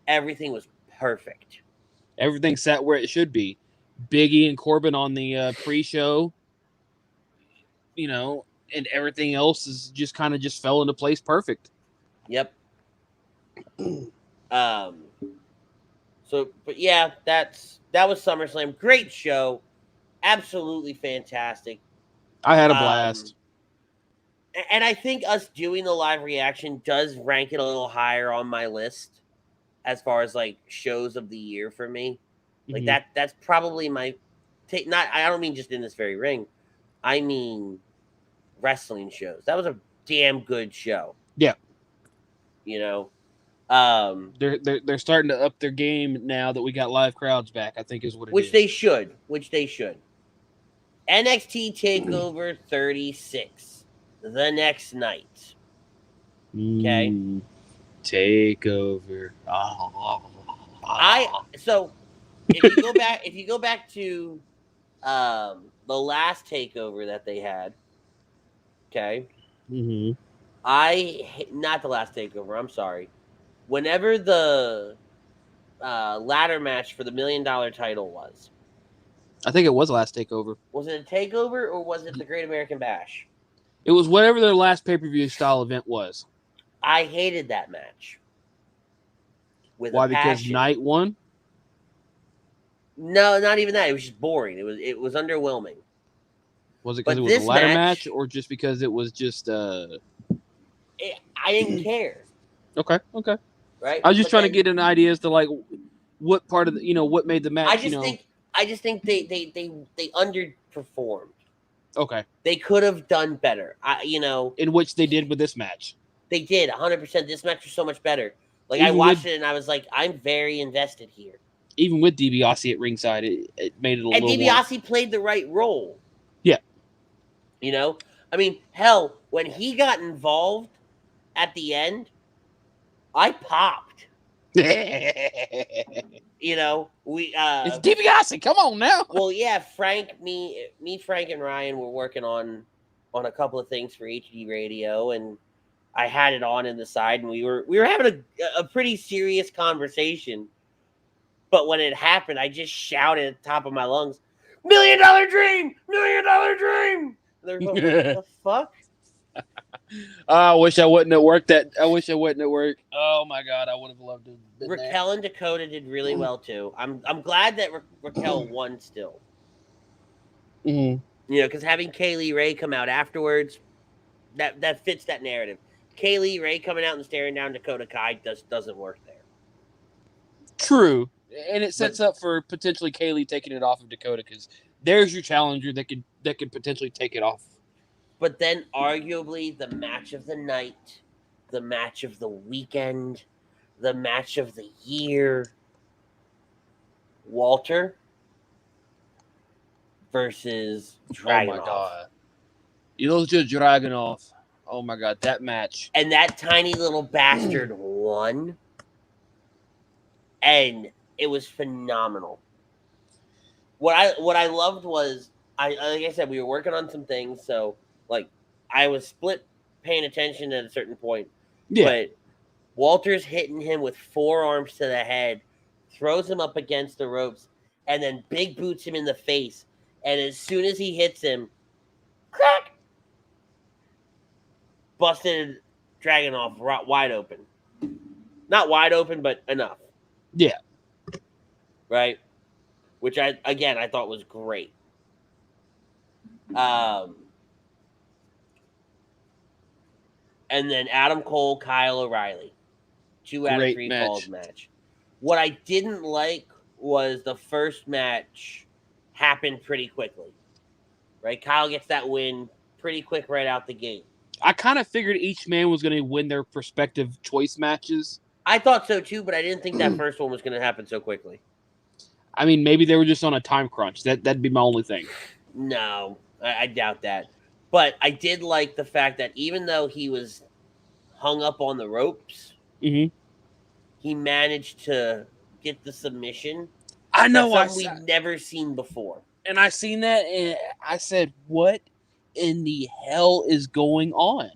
everything was perfect. Everything sat where it should be. Big E and Corbin on the pre-show, and everything else is just kind of just fell into place perfect. Yep. But yeah, that was SummerSlam. Great show. Absolutely fantastic. I had a blast. And I think us doing the live reaction does rank it a little higher on my list as far as like shows of the year for me. Like Mhm. that's probably my take. Not I don't mean just in this very ring. I mean wrestling shows. That was a damn good show. Yeah. You know. They're starting to up their game now that we got live crowds back, I think is what it which is. they should. Which they should. NXT TakeOver 36. The next night. Okay. TakeOver. So if you go back to the last takeover that they had, okay. Mm-hmm. Not the last takeover, I'm sorry. Whenever the ladder match for the $1 million title was. I think it was last takeover. Was it a takeover or was it the Great American Bash? It was whatever their last pay-per-view style event was. I hated that match. Why? Because Knight won? No, not even that. It was just boring. It was underwhelming. Was it because it was a ladder match or just because it was just I didn't care. Okay. Right? I was just trying to get an idea as to like what part of the, what made the match, I just think they underperformed. Okay. They could have done better. In which they did with this match. They did 100%. This match was so much better. Like I watched it and I was like, I'm very invested here. Even with DiBiase at ringside, it made it a little. And DiBiase played the right role. Yeah. I mean, hell, when he got involved at the end, I popped. It's DiBiase. Come on now. Well, yeah, Frank, Frank, and Ryan were working on a couple of things for HD Radio, and I had it on in the side, and we were having a pretty serious conversation. But when it happened, I just shouted at the top of my lungs, $1 million dream! $1 million dream! And they're going, what the fuck? I wish I wouldn't have worked that. I wish I wouldn't have worked. Oh my god, I would have loved it. Raquel and Dakota did really well too. I'm glad that Raquel won still. Mm-hmm. Because having Kaylee Ray come out afterwards, that fits that narrative. Kaylee Ray coming out and staring down Dakota Kai doesn't work there. True, and it sets up for potentially Kaylee taking it off of Dakota because there's your challenger that could potentially take it off. But then, arguably, the match of the night, the match of the weekend, the match of the year, Walter versus Dragunov. Oh my god. Ilja Dragunov. Oh my god, that match. And that tiny little bastard won. And it was phenomenal. What I loved was, like I said, we were working on some things, so like I was split paying attention at a certain point. Yeah. But Walter's hitting him with forearms to the head, throws him up against the ropes, and then big boots him in the face. And as soon as he hits him, crack! Busted Dragunov wide open. Not wide open, but enough. Yeah. Right? Which I thought was great. And then Adam Cole, Kyle O'Reilly. 2 out of 3 falls match. What I didn't like was the first match happened pretty quickly. Right? Kyle gets that win pretty quick right out the gate. I kind of figured each man was going to win their prospective choice matches. I thought so too, but I didn't think that first one was going to happen so quickly. I mean, maybe they were just on a time crunch. That'd be my only thing. No, I doubt that. But I did like the fact that even though he was hung up on the ropes, he managed to get the submission. I know. That's something we've never seen before. And I seen that, and I said, what in the hell is going on?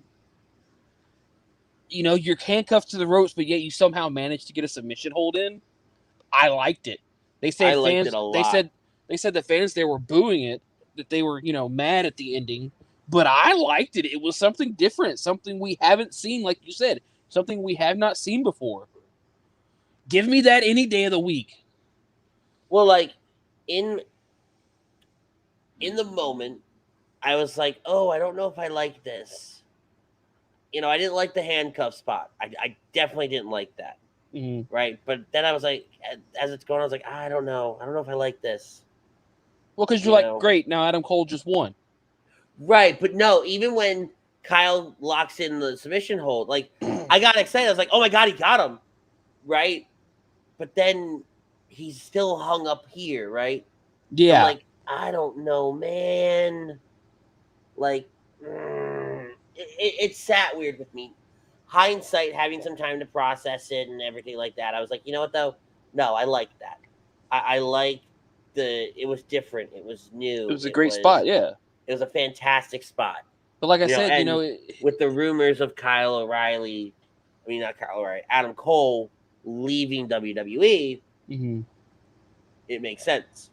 You're handcuffed to the ropes, but yet you somehow managed to get a submission hold in. I liked it. They said liked it a lot. They said the fans there were booing it, that they were, mad at the ending. But I liked it. It was something different, something we haven't seen, like you said, something we have not seen before. Give me that any day of the week. Well, like in the moment, I was like, oh, I don't know if I like this. I didn't like the handcuff spot. I definitely didn't like that. right? But then I was like, as it's going, I was like, I don't know if I like this. Well, because you're like, great, now Adam Cole just won. Right, but no, even when Kyle locks in the submission hold, like, I got excited. I was like, oh my God, he got him, right? But then he's still hung up here, right? Yeah. I'm like, I don't know, man. Like, it sat weird with me. Hindsight, having some time to process it and everything like that, I was like, you know what, though? No, I liked that. I liked it was different. It was new. It was a great spot, yeah. It was a fantastic spot. But like I said, with the rumors of Adam Cole leaving WWE, it makes sense.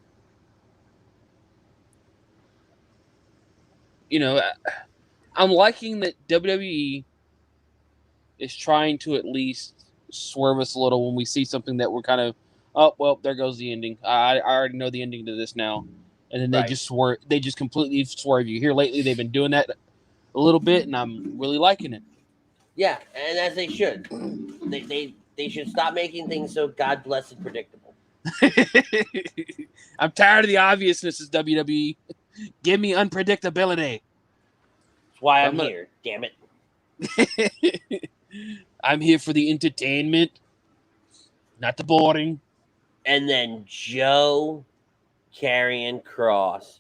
I'm liking that WWE is trying to at least swerve us a little when we see something that we're kind of, oh, well, there goes the ending. I already know the ending to this now. And then they just completely swerve you. Here lately, they've been doing that a little bit, and I'm really liking it. Yeah, and as they should. They should stop making things so God blessed predictable. I'm tired of the obviousness of WWE. Give me unpredictability. That's why I'm here, damn it. I'm here for the entertainment, not the boring. And then Joe Karrion Kross,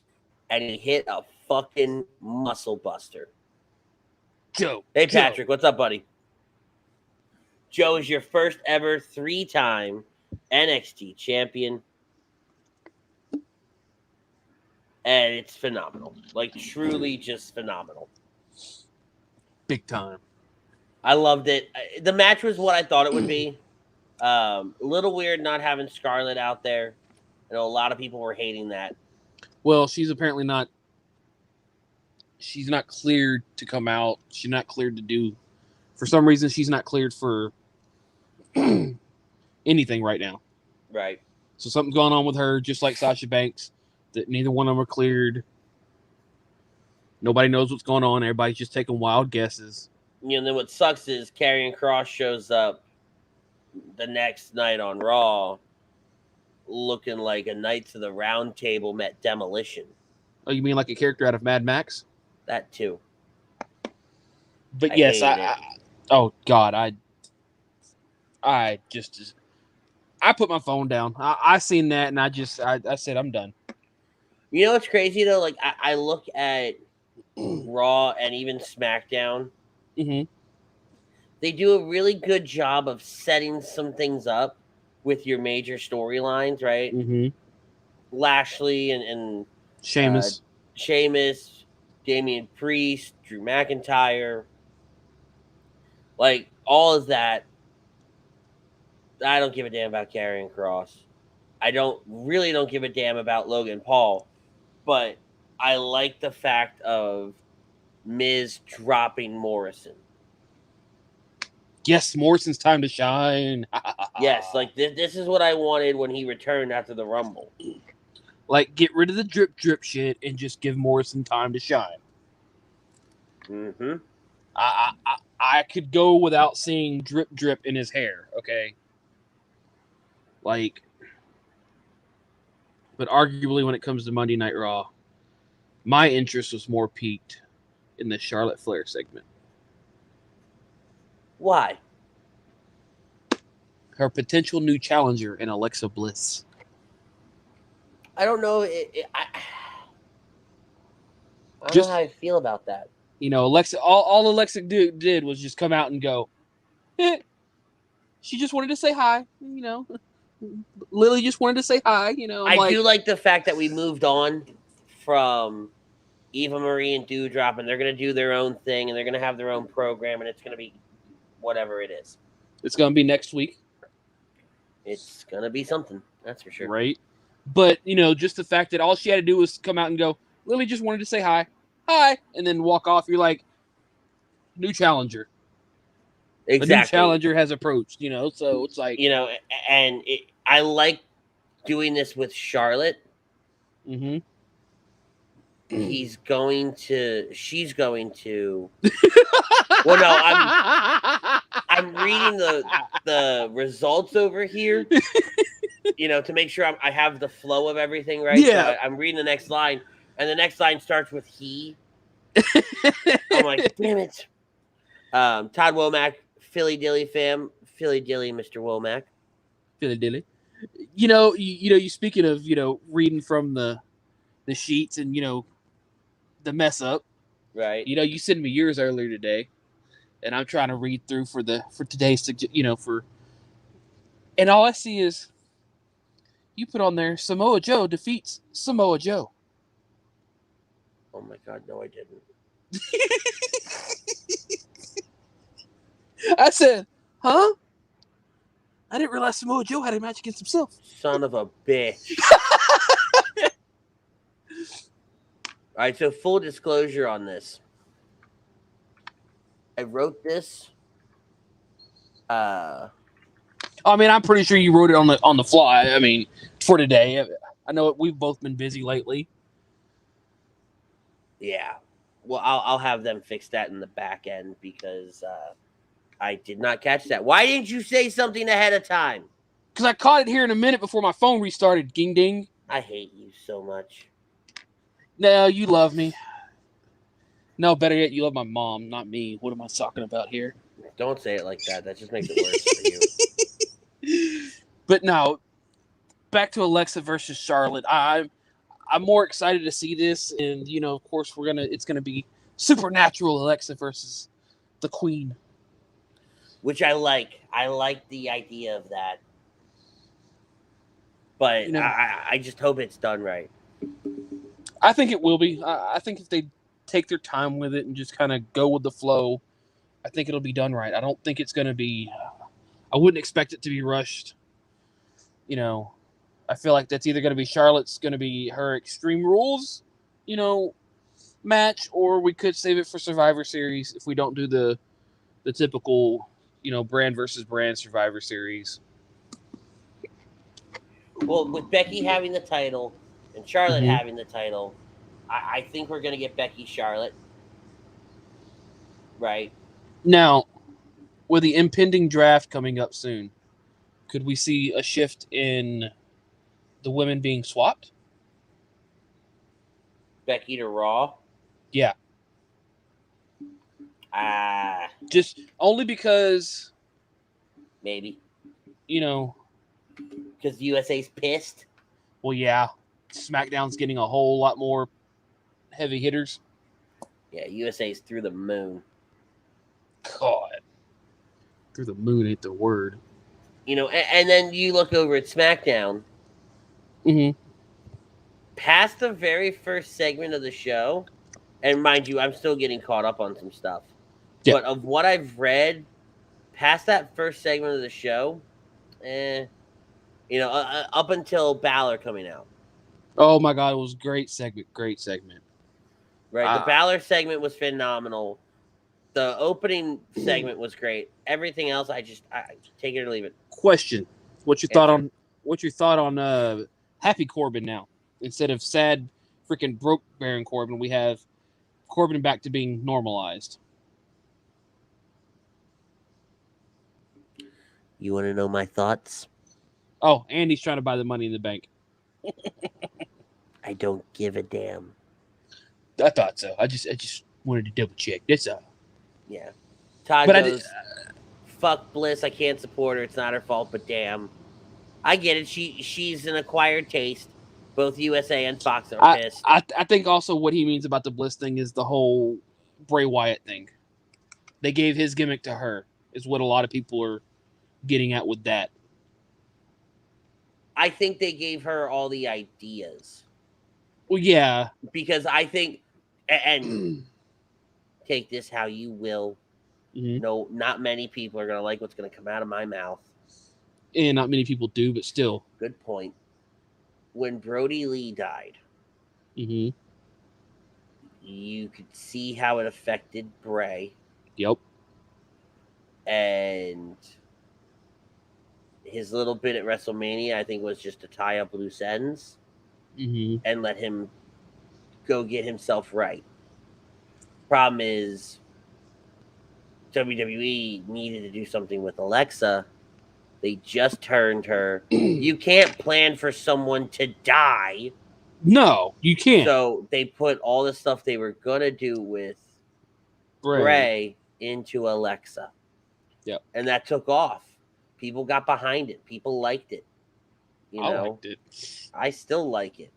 and he hit a fucking muscle buster. Joe. Hey, Patrick, what's up, buddy? Joe is your first ever 3-time NXT champion. And it's phenomenal. Like, truly just phenomenal. Big time. I loved it. The match was what I thought it would be. A little weird not having Scarlett out there. I know a lot of people were hating that. Well, she's apparently not. She's not cleared to come out. She's not cleared to do. For some reason, she's not cleared for anything right now. Right. So something's going on with her, just like Sasha Banks, that neither one of them are cleared. Nobody knows what's going on. Everybody's just taking wild guesses. And then what sucks is Karrion Kross shows up the next night on Raw looking like a Knights of the Round Table met Demolition. Oh, you mean like a character out of Mad Max? That too. But yes, oh God, I put my phone down. I seen that and I said I'm done. You know what's crazy though? Like I look at Raw and even SmackDown. Mm-hmm. They do a really good job of setting some things up with your major storylines, right? Mm-hmm. Lashley and Sheamus, Damian Priest, Drew McIntyre, like all of that. I don't give a damn about Karrion Kross. I don't give a damn about Logan Paul, but I like the fact of Miz dropping Morrison. Yes, Morrison's time to shine. Yes, like this is what I wanted when he returned after the Rumble. Like, get rid of the drip shit and just give Morrison time to shine. Mm-hmm. I could go without seeing drip in his hair, okay? Like, but arguably when it comes to Monday Night Raw, my interest was more piqued in the Charlotte Flair segment. Why? Her potential new challenger in Alexa Bliss. I don't know. I don't know how I feel about that. You know, Alexa. All Alexa did was just come out and go. She just wanted to say hi. You know, Lily just wanted to say hi. You know, I do like the fact that we moved on from Eva Marie and Doudrop, and they're going to do their own thing, and they're going to have their own program, and it's going to be whatever it is. It's going to be next week. It's going to be something, that's for sure. Right. But, you know, just the fact that all she had to do was come out and go, Lily just wanted to say hi, and then walk off. You're like, new challenger. Exactly. A new challenger has approached, you know, so it's like. You know, and I like doing this with Charlotte. Mm-hmm. She's going to. Well, no, I I'm reading the results over here, to make sure I have the flow of everything right. Yeah. So I'm reading the next line, and the next line starts with he. I'm like, damn it. Todd Womack, Philly Dilly fam, Philly Dilly, Mr. Womack. Philly Dilly. You speaking of, reading from the sheets and, the mess up. Right. You sent me yours earlier today, and I'm trying to read through for today's, and all I see is you put on there Samoa Joe defeats Samoa Joe. Oh my God, no, I didn't. I said, huh? I didn't realize Samoa Joe had a match against himself. Son of a bitch. All right, so full disclosure on this. I wrote this. I mean, I'm pretty sure you wrote it on the fly. I mean, for today. I know we've both been busy lately. Yeah. Well, I'll have them fix that in the back end because I did not catch that. Why didn't you say something ahead of time? Because I caught it here in a minute before my phone restarted. Ding ding. I hate you so much. No, you love me. No, better yet, you love my mom, not me. What am I talking about here? Don't say it like that. That just makes it worse for you. But no, back to Alexa versus Charlotte. I'm more excited to see this, and of course, it's gonna be supernatural Alexa versus the Queen, which I like. I like the idea of that, but I just hope it's done right. I think it will be. I think if they take their time with it and just kind of go with the flow, I think it'll be done right. I don't think it's going to be. I wouldn't expect it to be rushed. I feel like that's either going to be Charlotte's going to be her Extreme Rules, match, or we could save it for Survivor Series if we don't do the typical, brand versus brand Survivor Series. Well, with Becky having the title and Charlotte having the title, I think we're going to get Becky Charlotte. Right. Now, with the impending draft coming up soon, could we see a shift in the women being swapped? Becky to Raw? Yeah. Just only because... Maybe. Because the USA's pissed? Well, yeah. SmackDown's getting a whole lot more heavy hitters. Yeah, USA's through the moon. God. Through the moon ain't the word. And then you look over at SmackDown. Mm-hmm. Past the very first segment of the show, and mind you, I'm still getting caught up on some stuff. Yeah. But of what I've read, past that first segment of the show, up until Balor coming out. Oh my God, it was great segment. Right, the Balor segment was phenomenal. The opening segment was great. Everything else, I take it or leave it. Question: What's your thought on Happy Corbin now? Instead of sad, freaking broke Baron Corbin, we have Corbin back to being normalized. You want to know my thoughts? Oh, and he's trying to buy the Money in the Bank. I don't give a damn. I thought so. I just wanted to double check. That's all. Yeah. Todd goes, fuck Bliss. I can't support her. It's not her fault, but damn. I get it. She's an acquired taste. Both USA and Fox are pissed. I think also what he means about the Bliss thing is the whole Bray Wyatt thing. They gave his gimmick to her, is what a lot of people are getting at with that. I think they gave her all the ideas. Well, yeah. Because I think, and take this how you will. Mm-hmm. No, not many people are going to like what's going to come out of my mouth. And not many people do, but still. Good point. When Brody Lee died, you could see how it affected Bray. Yep. And his little bit at WrestleMania, I think, was just to tie up loose ends and let him go get himself right. Problem is, WWE needed to do something with Alexa. They just turned her. You can't plan for someone to die. No, you can't. So they put all the stuff they were going to do with Bray into Alexa. Yep. And that took off. People got behind it. People liked it. I liked it. I still like it.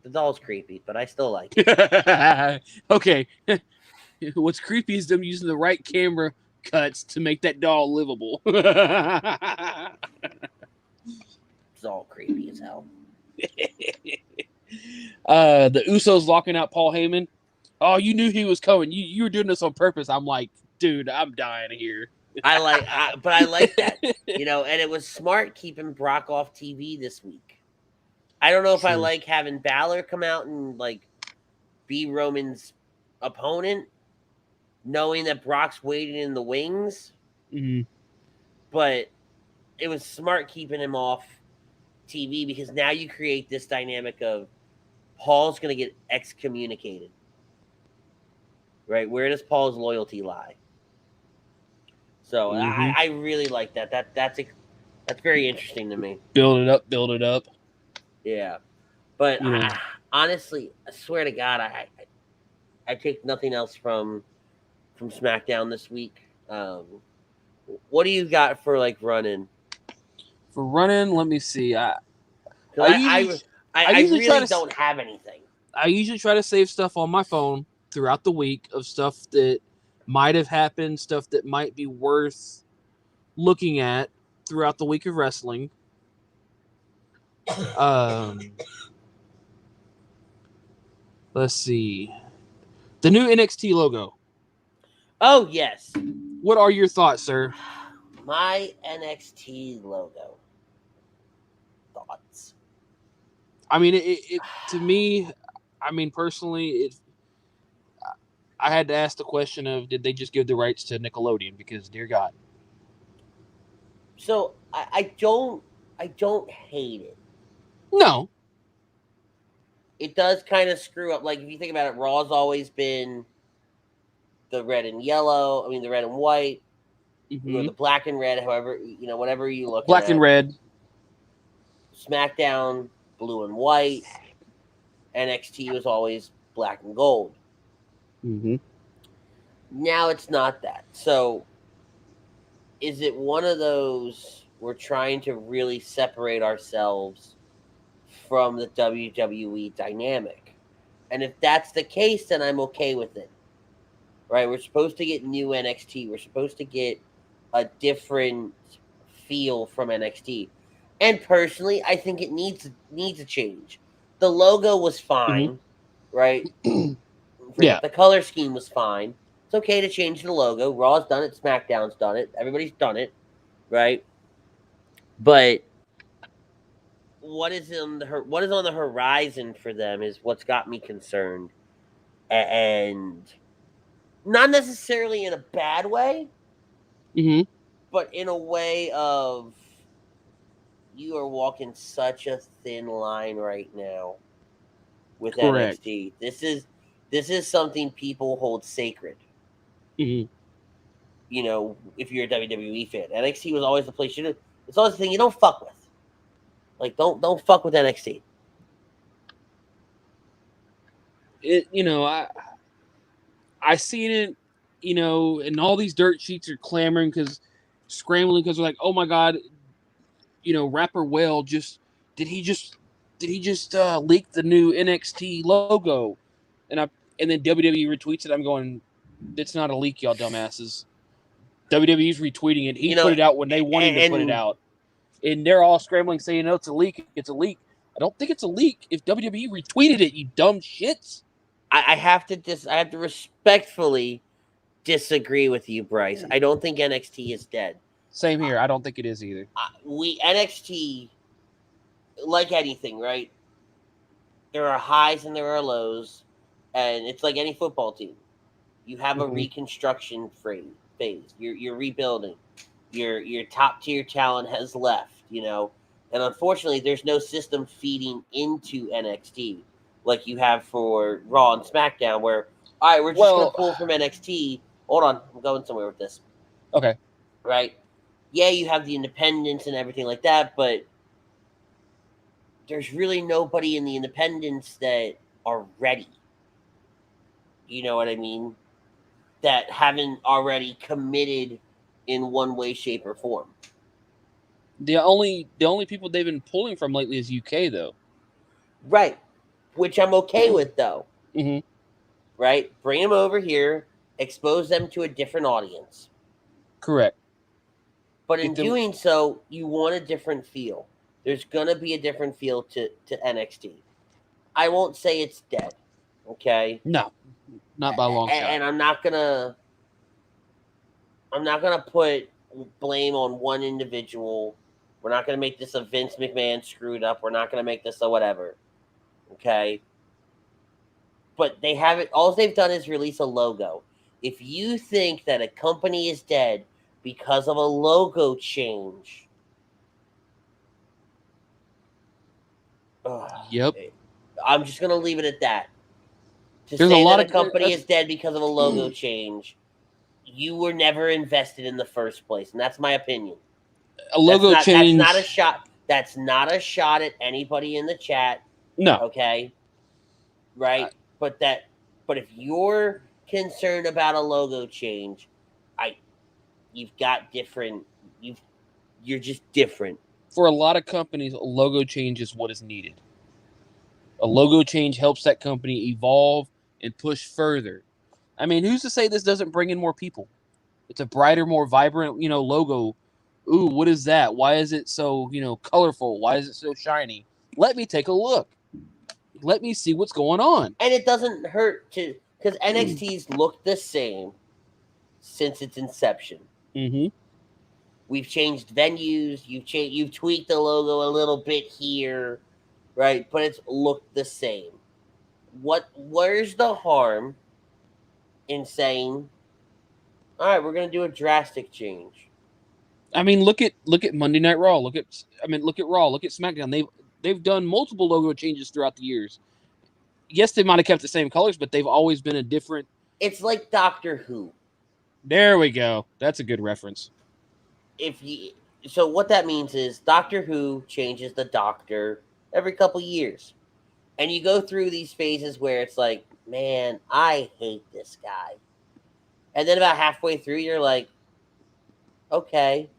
The doll's creepy, but I still like it. Okay. What's creepy is them using the right camera cuts to make that doll livable. It's all creepy as hell. The Usos locking out Paul Heyman. Oh, you knew he was coming. You were doing this on purpose. I'm like, dude, I'm dying here. I like that, and it was smart keeping Brock off TV this week. I don't know if I like having Balor come out and be Roman's opponent, knowing that Brock's waiting in the wings. Mm-hmm. But it was smart keeping him off TV because now you create this dynamic of Paul's going to get excommunicated. Right? Where does Paul's loyalty lie? So I really like that. That's very interesting to me. Build it up. Yeah. But honestly, I swear to God, I take nothing else from SmackDown this week. What do you got for running? For running, let me see. I really don't have anything. I usually try to save stuff on my phone throughout the week of stuff that might have happened, stuff that might be worth looking at throughout the week of wrestling. Let's see. The new NXT logo. Oh, yes. What are your thoughts, sir? My NXT logo. Thoughts. I mean, it to me, personally, I had to ask the question of, did they just give the rights to Nickelodeon? Because, dear God. So, I don't hate it. No. It does kind of screw up. If you think about it, Raw's always been the red and yellow. I mean, the red and white. Or the black and red, however, whatever you look at. Black and red. SmackDown, blue and white. NXT was always black and gold. Mm-hmm. Now it's not that. So, is it one of those we're trying to really separate ourselves from the WWE dynamic? And if that's the case, then I'm okay with it. Right? We're supposed to get new NXT. We're supposed to get a different feel from NXT. And personally, I think it needs a change. The logo was fine, right? Yeah. The color scheme was fine. It's okay to change the logo. Raw's done it. SmackDown's done it. Everybody's done it, right? But what is on the horizon for them is what's got me concerned, and not necessarily in a bad way, but in a way of you are walking such a thin line right now with NXT. This is something people hold sacred. If you're a WWE fan, NXT was always the place it's always the thing you don't fuck with. Don't fuck with NXT. I seen it, and all these dirt sheets are scrambling because they're like, oh my God, Rapper Whale did he just leak the new NXT logo? And then WWE retweets it. I'm going, it's not a leak, y'all dumbasses. WWE's retweeting it. He put it out when they wanted to put it out. And they're all scrambling saying, no, it's a leak. It's a leak. I don't think it's a leak if WWE retweeted it, you dumb shits. I have to respectfully disagree with you, Bryce. I don't think NXT is dead. Same here. I don't think it is either. NXT, like anything, right? There are highs and there are lows, and it's like any football team. You have a reconstruction phase. You're rebuilding. Your top tier talent has left, and unfortunately, there's no system feeding into NXT like you have for Raw and SmackDown, where all right, we're just gonna pull from NXT. Hold on, I'm going somewhere with this. Okay. Right? Yeah, you have the independents and everything like that, but there's really nobody in the independents that are ready. You know what I mean? That haven't already committed in one way, shape, or form. The only people they've been pulling from lately is UK though. Right. Which I'm okay with though. Mm-hmm. Right? Bring them over here, expose them to a different audience. Correct. But in doing so, you want a different feel. There's gonna be a different feel to NXT. I won't say it's dead. Okay? No. Not by a long shot. And I'm not gonna put blame on one individual. We're not gonna make this a Vince McMahon screwed up. We're not gonna make this a whatever. Okay? But they haven't. All they've done is release a logo. If you think that a company is dead because of a logo change, yep, I'm just gonna leave it at that. There's say a lot that a company is dead because of a logo change, you were never invested in the first place, and that's my opinion. A logo change. That's not a shot. That's not a shot at anybody in the chat. No. Okay. Right. But if you're concerned about a logo change, you've got different. You're just different. For a lot of companies, a logo change is what is needed. A logo change helps that company evolve and push further. I mean, who's to say this doesn't bring in more people? It's a brighter, more vibrant, logo. Ooh, what is that? Why is it so, colorful? Why is it so shiny? Let me take a look. Let me see what's going on. And it doesn't hurt because NXT's looked the same since its inception. Mm-hmm. We've changed venues. You've tweaked the logo a little bit here, right? But it's looked the same. Where's the harm in saying, all right, we're gonna do a drastic change? I mean, look at Monday Night Raw. Look at Raw. Look at SmackDown. They've done multiple logo changes throughout the years. Yes, they might have kept the same colors, but they've always been a different. It's like Doctor Who. There we go. That's a good reference. So what that means is Doctor Who changes the Doctor every couple years, and you go through these phases where it's like, man, I hate this guy, and then about halfway through, you're like, okay.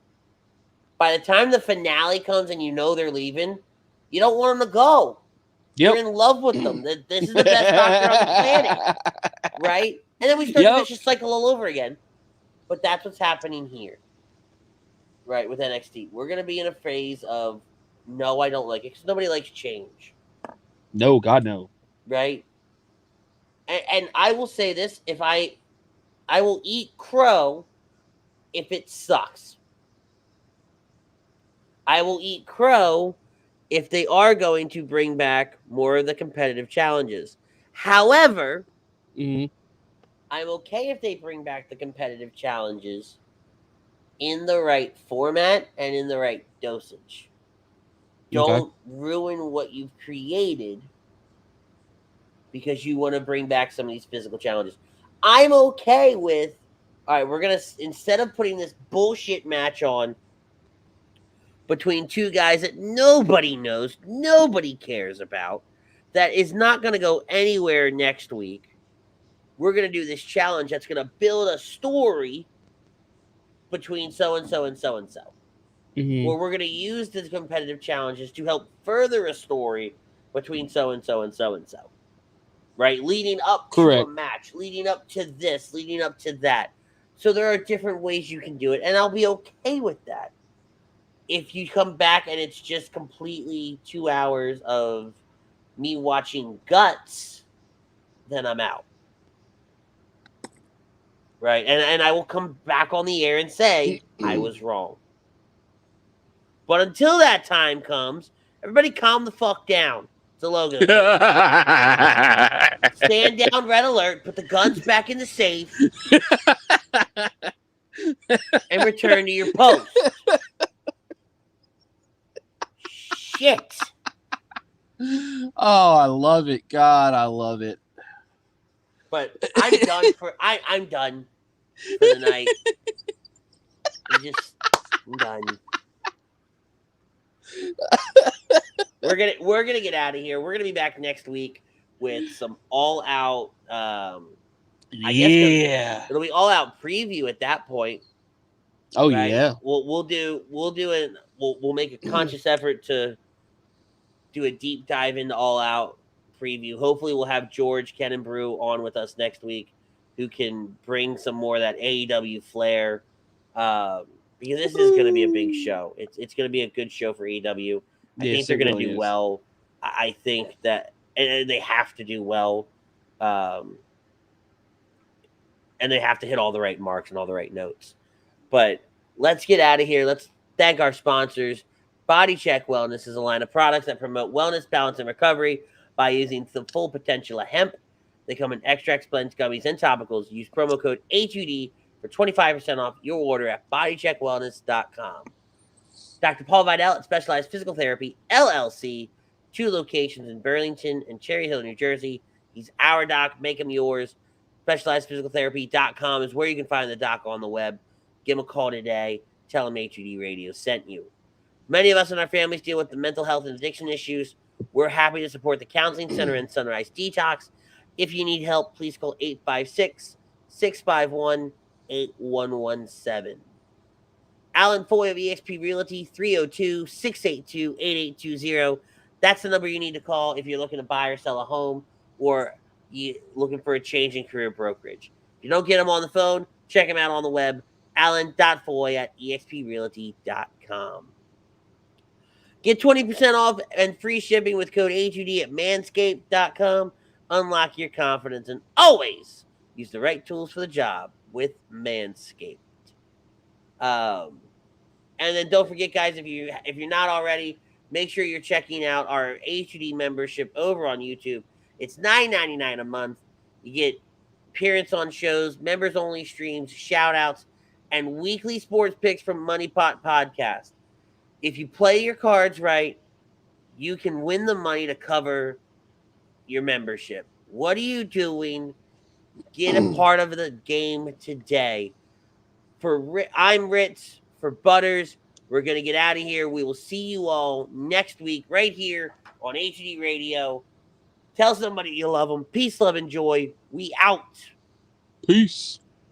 By the time the finale comes and you know they're leaving, you don't want them to go. Yep. You're in love with them. This is the best doctor on the planet. Right? And then we start the vicious cycle all over again. But that's what's happening here. Right, with NXT. We're going to be in a phase of, no, I don't like it. Because nobody likes change. No, God, no. Right? And I will say this. I will eat crow if it sucks. I will eat crow if they are going to bring back more of the competitive challenges. However, I'm okay if they bring back the competitive challenges in the right format and in the right dosage. Don't ruin what you've created because you want to bring back some of these physical challenges. I'm okay with, all right, we're going to, instead of putting this bullshit match on between two guys that nobody knows, nobody cares about, that is not going to go anywhere next week, we're going to do this challenge that's going to build a story between so-and-so and so-and-so. Where we're going to use the competitive challenges to help further a story between so-and-so and so-and-so. Right? Leading up to a match, leading up to this, leading up to that. So there are different ways you can do it, and I'll be okay with that. If you come back and it's just completely 2 hours of me watching guts, then I'm out. Right? And I will come back on the air and say, I was wrong. But until that time comes, everybody calm the fuck down. It's a logo. Stand down, red alert, put the guns back in the safe, and return to your post. Shit. Oh, I love it. God, I love it. But I'm done for the night. I'm done. We're gonna get out of here. We're gonna be back next week with some all out. I guess it'll be all out preview at that point. Oh right? yeah. We'll make a conscious effort to do a deep dive into all out preview. Hopefully, we'll have George Ken and Brew on with us next week, who can bring some more of that AEW flair. Because this is going to be a big show. It's going to be a good show for AEW. I think they're going to do well. I think that and they have to do well. And they have to hit all the right marks and all the right notes. But let's get out of here. Let's thank our sponsors. Body Check Wellness is a line of products that promote wellness, balance, and recovery by using the full potential of hemp. They come in extracts, blends, gummies, and topicals. Use promo code HUD for 25% off your order at bodycheckwellness.com. Dr. Paul Vidal at Specialized Physical Therapy, LLC, 2 locations in Burlington and Cherry Hill, New Jersey. He's our doc. Make him yours. SpecializedPhysicalTherapy.com is where you can find the doc on the web. Give him a call today. Tell him HUD Radio sent you. Many of us and our families deal with the mental health and addiction issues. We're happy to support the Counseling Center and Sunrise Detox. If you need help, please call 856-651-8117. Alan Foy of eXp Realty, 302-682-8820. That's the number you need to call if you're looking to buy or sell a home or you looking for a change in career brokerage. If you don't get him on the phone, check him out on the web, alan.foy at exprealty.com. Get 20% off and free shipping with code HUD at manscaped.com. Unlock your confidence and always use the right tools for the job with Manscaped. And then don't forget, guys, if you're not already, make sure you're checking out our HUD membership over on YouTube. It's $9.99 a month. You get appearance on shows, members-only streams, shout-outs, and weekly sports picks from Money Pot Podcast. If you play your cards right, you can win the money to cover your membership. What are you doing? Get a part of the game today. I'm Ritz. For Butters, we're going to get out of here. We will see you all next week right here on HUD Radio. Tell somebody you love them. Peace, love, and joy. We out. Peace.